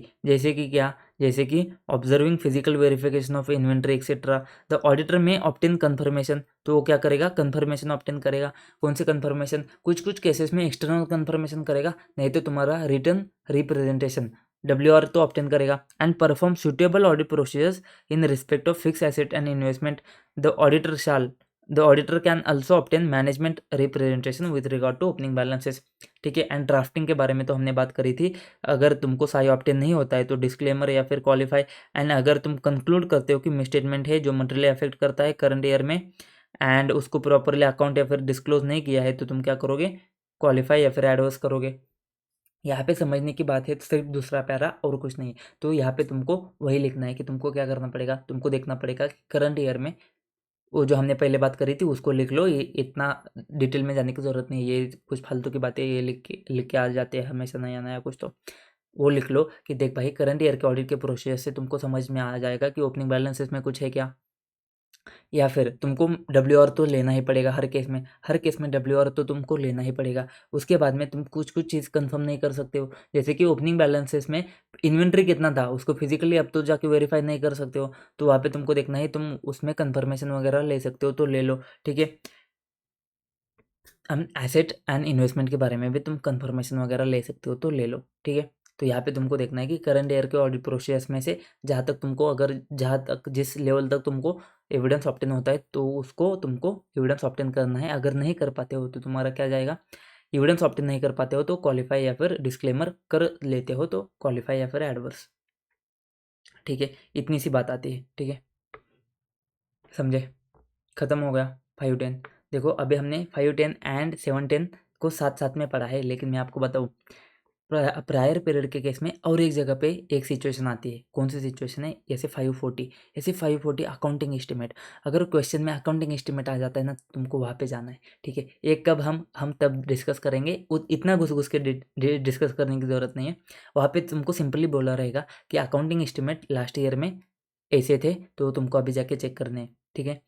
क्या, जैसे कि observing physical verification of inventory etcetera, the auditor में obtain conformation, तो वो क्या करेगा? कन्फर्मेशन ऑप्टेन करेगा। कौन से कन्फर्मेशन? कुछ केसेस में एक्सटर्नल कन्फर्मेशन करेगा, नहीं तो तुम्हारा रिटर्न रिप्रेजेंटेशन WR तो ऑप्टेन करेगा। And perform suitable audit procedures in respect of fix asset and investment, the auditor can also obtain management representation with regard to opening balances. ठीक है, and drafting के बारे में तो हमने बात करी थी। अगर तुमको साई ऑप्टेन नहीं होता है तो डिस्क्लेमर या फिर क्वालिफाई, एंड अगर तुम कंक्लूड करते हो कि मिसस्टेटमेंट है जो मटेरियल अफेक्ट करता है करंट ईयर में एंड उसको प्रॉपरली अकाउंट या फिर डिस्क्लोज नहीं किया है, तो तुम क्या करोगे? क्वालिफाई या फिर एडवर्स करोगे। यहाँ पे समझने की बात है, तो सिर्फ दूसरा पैरा और कुछ नहीं। तो यहाँ पे तुमको वही लिखना है कि तुमको क्या करना पड़ेगा, तुमको देखना पड़ेगा कि करंट ईयर में वो जो हमने पहले बात करी थी उसको लिख लो। ये इतना डिटेल में जाने की ज़रूरत नहीं है, ये कुछ फालतू की बातें ये लिख के आ जाते हैं हमेशा नया नया कुछ, तो वो लिख लो कि देख भाई करंट ईयर के ऑडिट के प्रोसेस से तुमको समझ में आ जाएगा कि ओपनिंग बैलेंसेस में कुछ है क्या। या फिर तुमको WR तो लेना ही पड़ेगा हर केस में WR तो तुमको लेना ही पड़ेगा। उसके बाद में तुम कुछ चीज़ कंफर्म नहीं कर सकते हो, जैसे कि ओपनिंग बैलेंसेस में इन्वेंट्री कितना था उसको फिजिकली अब तो जाके वेरीफाई नहीं कर सकते हो, तो वहाँ पे तुमको देखना है, तुम उसमें कंफर्मेशन वगैरह ले सकते हो तो ले लो, ठीक है। एसेट एंड इन्वेस्टमेंट के बारे में भी तुम कंफर्मेशन वगैरह ले सकते हो तो ले लो, ठीक है। तो यहाँ पे तुमको देखना है कि करंट ईयर के ऑडिट प्रोसेस में से जहाँ तक जिस लेवल तक तुमको एविडेंस ऑब्टेन होता है तो उसको तुमको एविडेंस ऑब्टेन करना है। अगर नहीं कर पाते हो तो तुम्हारा क्या जाएगा, एविडेंस ऑब्टेन नहीं कर पाते हो तो क्वालिफाई या फिर डिस्क्लेमर कर लेते हो तो क्वालिफाई या फिर एडवर्स, ठीक है। इतनी सी बात आती है, ठीक है, समझे। खत्म हो गया 5-10। देखो अभी हमने 5-10 एंड 7-10 को साथ साथ में पढ़ा है, लेकिन मैं आपको बताऊँ प्रायर पीरियड के केस में और एक जगह पे एक सिचुएशन आती है। कौन सी सिचुएशन है, जैसे 540, ऐसे 540 अकाउंटिंग एस्टिमेट। अगर क्वेश्चन में अकाउंटिंग एस्टिमेट आ जाता है ना, तुमको वहाँ पे जाना है, ठीक है। एक कब हम तब डिस्कस करेंगे, इतना घुस के डिस्कस करने की ज़रूरत नहीं है। वहाँ पे तुमको सिंपली बोला रहेगा कि अकाउंटिंग एस्टिमेट लास्ट ईयर में ऐसे थे तो तुमको अभी जाके चेक करने हैं, ठीक है।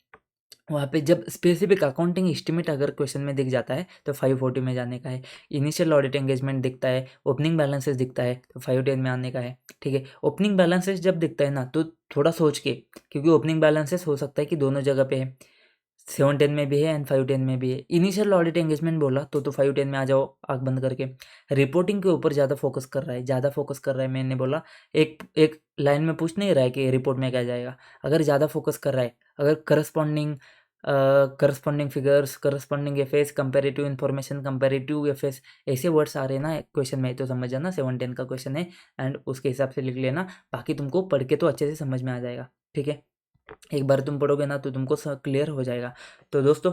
वहाँ पे जब स्पेसिफिक अकाउंटिंग एस्टिमेट अगर क्वेश्चन में दिख जाता है तो 540 में जाने का है। इनिशियल ऑडिट एंगेजमेंट दिखता है, ओपनिंग बैलेंसेस दिखता है तो 510 में आने का है, ठीक है। ओपनिंग बैलेंसेस जब दिखता है ना तो थोड़ा सोच के, क्योंकि ओपनिंग बैलेंसेस हो सकता है कि दोनों जगह पे है, 710 में भी है एंड 510 में भी है। इनिशियल ऑडिट एंगेजमेंट बोला तो 510 में आ जाओ आँख बंद करके। रिपोर्टिंग के ऊपर ज़्यादा फोकस कर रहा है, मैंने बोला एक एक लाइन में पूछ नहीं रहा है कि रिपोर्ट में क्या जाएगा। अगर ज़्यादा फोकस कर रहा है, अगर corresponding figures, corresponding FS, comparative information, comparative FS, ऐसे वर्ड्स आ रहे हैं ना क्वेश्चन में तो समझ जाना 710 का क्वेश्चन है एंड उसके हिसाब से लिख लेना। बाकी तुमको पढ़ के तो अच्छे से समझ में आ जाएगा, ठीक है। एक बार तुम पढ़ोगे ना तो तुमको क्लियर हो जाएगा। तो दोस्तों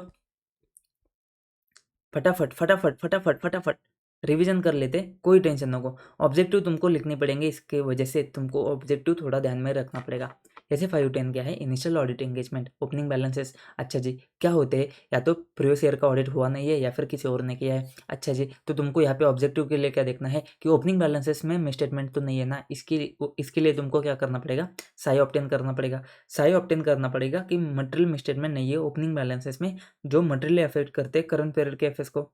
फटाफट फटाफट फटाफट फटाफट रिवीजन कर लेते, कोई टेंशन ना हो। ऑब्जेक्टिव तुमको लिखने पड़ेंगे, इसके वजह से तुमको ऑब्जेक्टिव थोड़ा ध्यान में रखना पड़ेगा। जैसे 5-10 क्या है, initial audit engagement, opening balances. अच्छा जी, क्या होते हैं, या तो प्रीवियस ईयर का ऑडिट हुआ नहीं है या फिर किसी और ने किया है। अच्छा जी, तो तुमको यहाँ पे ऑब्जेक्टिव के लिए क्या देखना है कि ओपनिंग बैलेंसेस में मिसस्टेटमेंट तो नहीं है ना, इसके लिए तुमको क्या करना पड़ेगा, साई ऑब्टेन करना पड़ेगा। साई ऑब्टेन करना पड़ेगा कि मटेरियल मिसस्टेटमेंट नहीं है ओपनिंग बैलेंसेस में जो मटेरियल अफेक्ट करते हैं करंट पीरियड के एफएस को।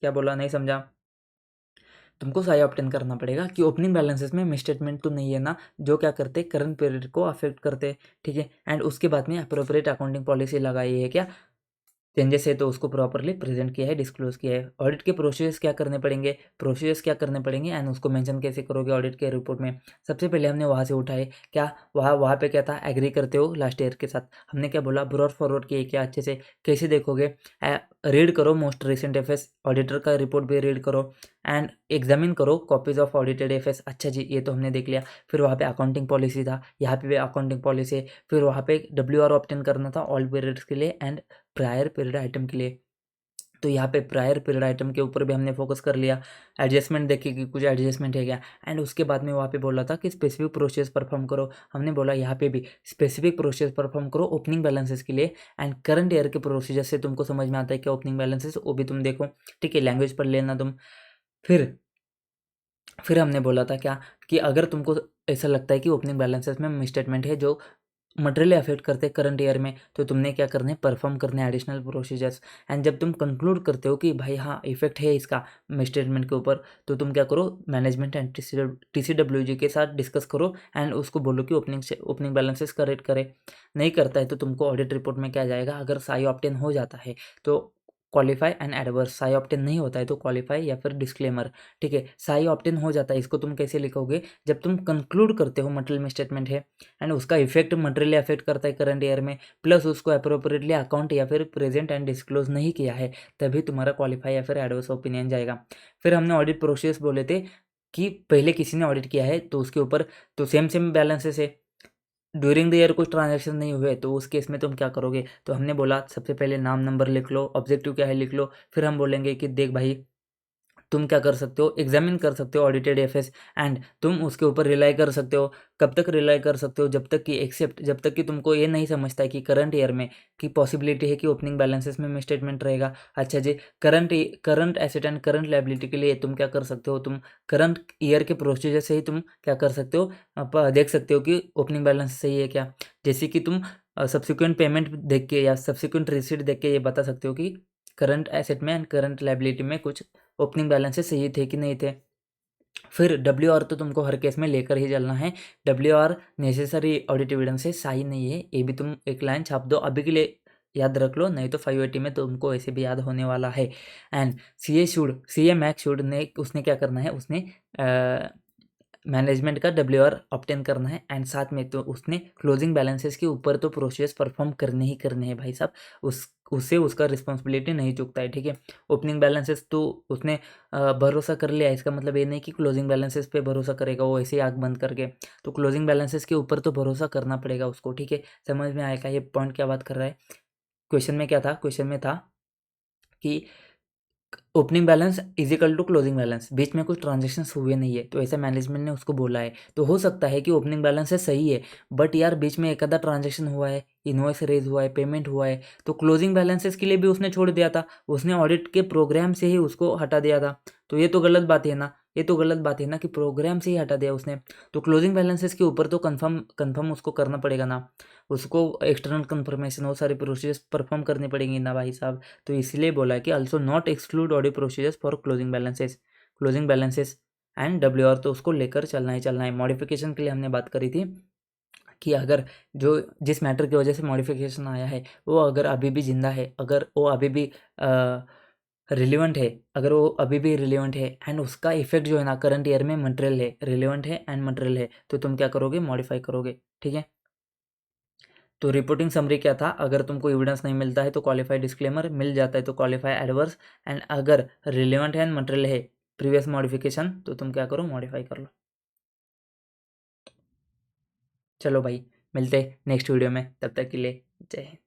क्या बोला, नहीं समझा। तुमको साई ऑप्टेन करना पड़ेगा कि ओपनिंग बैलेंसेस में मिसस्टेटमेंट तो नहीं है ना जो क्या करते करंट पीरियड को अफेक्ट करते, ठीक है। एंड उसके बाद में अप्रोप्रिएट अकाउंटिंग पॉलिसी लगाई है क्या, चेंजेस है तो उसको प्रॉपर्ली प्रेजेंट किया है, डिस्क्लोज किया है। ऑडिट के प्रोसीजर्स क्या करने पड़ेंगे एंड उसको मेंशन कैसे करोगे ऑडिट के रिपोर्ट में। सबसे पहले हमने वहाँ से उठाए क्या, वहाँ पे क्या था, एग्री करते हो लास्ट ईयर के साथ, हमने क्या बोला, ब्रॉड फॉरवर्ड किए क्या, अच्छे से कैसे देखोगे, रीड करो मोस्ट रिसेंट एफएस, ऑडिटर का रिपोर्ट भी रीड करो एंड एग्जामिन करो कॉपीज ऑफ ऑडिटेड एफएस। अच्छा जी, ये तो हमने देख लिया। फिर वहाँ पे अकाउंटिंग पॉलिसी था, यहाँ पे भी अकाउंटिंग पॉलिसी है। फिर वहाँ पे WR ऑप्टेन करना था ऑल पीरियड्स के लिए एंड प्रायर पीरियड आइटम के लिए, तो यहाँ पे प्रायर पीरियड आइटम के ऊपर भी हमने फोकस कर लिया। एडजस्टमेंट देखिए कि कुछ एडजस्टमेंट है क्या, एंड उसके बाद में वहाँ पे बोला था कि स्पेसिफिक प्रोसेस परफॉर्म करो। हमने बोला यहाँ पे भी स्पेसिफिक प्रोसेस परफॉर्म करो ओपनिंग बैलेंसेस के लिए एंड करंट ईयर के प्रोसीजर से तुमको समझ में आता है क्या ओपनिंग बैलेंसेस, वो भी तुम देखो, ठीक है। लैंग्वेज पढ़ लेना तुम। फिर फिर हमने बोला था क्या कि अगर तुमको ऐसा लगता है कि ओपनिंग बैलेंसेस में मिसस्टेटमेंट है जो मटेरियल अफेक्ट करते हैं करंट ईयर में, तो तुमने क्या करना है, परफॉर्म करने हैं एडिशनल प्रोसीजर्स। एंड जब तुम कंक्लूड करते हो कि भाई हाँ इफेक्ट है इसका मिसस्टेटमेंट के ऊपर, तो तुम क्या करो, मैनेजमेंट एंड TCWG के साथ डिस्कस करो एंड उसको बोलो कि ओपनिंग बैलेंसेस करेक्ट करे। नहीं करता है तो तुमको ऑडिट रिपोर्ट में क्या जाएगा, अगर साई ऑप्टेन हो जाता है तो qualify and adverse, SAI obtain नहीं होता है तो क्वालिफाई या फिर डिस्क्लेमर, ठीक है। साई ऑप्टेन हो जाता है, इसको तुम कैसे लिखोगे, जब तुम कंक्लूड करते हो मटेरियल मिसस्टेटमेंट है एंड उसका इफेक्ट मटेरियल अफेक्ट करता है करंट ईयर में, प्लस उसको अप्रोप्रिएटली अकाउंट या फिर प्रेजेंट एंड डिस्क्लोज नहीं किया है, तभी तुम्हारा क्वालिफाई या फिर एडवर्स ओपिनियन जाएगा। फिर हमने ऑडिट प्रोसेस बोले थे कि पहले किसी ने ऑडिट किया है तो उसके ऊपर तो सेम बैलेंसेस है, ड्यूरिंग द ईयर कुछ ट्रांजैक्शन नहीं हुए तो उस केस में तुम क्या करोगे, तो हमने बोला सबसे पहले नाम नंबर लिख लो, ऑब्जेक्टिव क्या है लिख लो। फिर हम बोलेंगे कि देख भाई तुम क्या कर सकते हो, एग्जामिन कर सकते हो ऑडिटेड एफएस एंड तुम उसके ऊपर रिलाई कर सकते हो। कब तक रिलाई कर सकते हो, जब तक कि एक्सेप्ट, जब तक कि तुमको ये नहीं समझता है कि करंट ईयर में की पॉसिबिलिटी है कि ओपनिंग बैलेंसेस में मिसस्टेटमेंट रहेगा। अच्छा जी, current asset and current liability के लिए तुम क्या कर सकते हो, तुम करंट ईयर के प्रोसीजर से ही तुम क्या कर सकते हो, देख सकते हो कि ओपनिंग बैलेंस सही है क्या। जैसे कि तुम सब्सिक्वेंट पेमेंट देख के या सब्सिक्वेंट रिसीट देख के ये बता सकते हो कि करंट एसेट में एंड करंट लायबिलिटी में कुछ ओपनिंग बैलेंसेस सही थे कि नहीं थे। फिर डब्ल्यू आर तो तुमको हर केस में लेकर ही चलना है। W R necessary audit evidence से सही नहीं है, ये भी तुम एक लाइन छाप दो अभी के लिए, याद रख लो, नहीं तो 580 में तुमको ऐसे भी याद होने वाला है। And C A Max should ने उसने क्या करना है, उसने मैनेजमेंट का डब्ल्यू आर ऑब्टेन करना है एंड साथ में तो उसने क्लोजिंग बैलेंसेस के ऊपर तो प्रोसेस परफॉर्म करने ही करने हैं भाई साहब, उससे उसका रिस्पॉन्सिबिलिटी नहीं चुकता है, ठीक है। ओपनिंग बैलेंसेस तो उसने भरोसा कर लिया, इसका मतलब ये नहीं कि क्लोजिंग बैलेंसेस पे भरोसा करेगा वो ऐसे ही आँख बंद करके, तो क्लोजिंग बैलेंसेस के ऊपर तो भरोसा करना पड़ेगा उसको, ठीक है। समझ में आएगा ये पॉइंट क्या बात कर रहा है। क्वेश्चन में क्या था, क्वेश्चन में था कि opening balance is equal to closing balance, बीच में कुछ ट्रांजेक्शन्स हुए नहीं है, तो ऐसा मैनेजमेंट ने उसको बोला है। तो हो सकता है कि ओपनिंग बैलेंस है सही है, बट यार बीच में एक आधा ट्रांजेक्शन हुआ है, इनवॉइस रेज हुआ है, पेमेंट हुआ है, तो क्लोजिंग बैलेंसेस के लिए भी उसने छोड़ दिया था, उसने ऑडिट के प्रोग्राम से ही उसको हटा दिया था। तो ये तो गलत बात है ना, ये तो गलत बात है ना कि प्रोग्राम से ही हटा दिया उसने। तो क्लोजिंग बैलेंसेस के ऊपर तो कन्फर्म उसको करना पड़ेगा ना, उसको एक्सटर्नल कन्फर्मेशन वो सारी प्रोसेस परफॉर्म करनी पड़ेंगी ना भाई साहब। तो इसलिए बोला है कि also not exclude audit procedures for closing balances and W R, तो उसको लेकर चलना ही चलना है। मॉडिफिकेशन के लिए हमने बात करी थी कि अगर जो जिस मैटर की वजह से मॉडिफिकेशन आया है वो अगर अभी भी जिंदा है, अगर वो अभी भी रिलेवेंट है, अगर वो अभी भी रिलेवेंट है एंड उसका इफेक्ट जो है ना करंट ईयर में मटेरियल है, रिलेवेंट है एंड मटेरियल है, तो तुम क्या करोगे, मॉडिफाई करोगे, ठीक है। तो रिपोर्टिंग समरी क्या था, अगर तुमको एविडेंस नहीं मिलता है तो क्वालिफाई डिस्क्लेमर, मिल जाता है तो क्वालिफाई एडवर्स, एंड अगर रिलेवेंट है एंड मटेरियल है प्रीवियस मॉडिफिकेशन, तो तुम क्या करो, मॉडिफाई कर लो। चलो भाई, मिलते हैं नेक्स्ट वीडियो में, तब तक के लिए जय हिंद।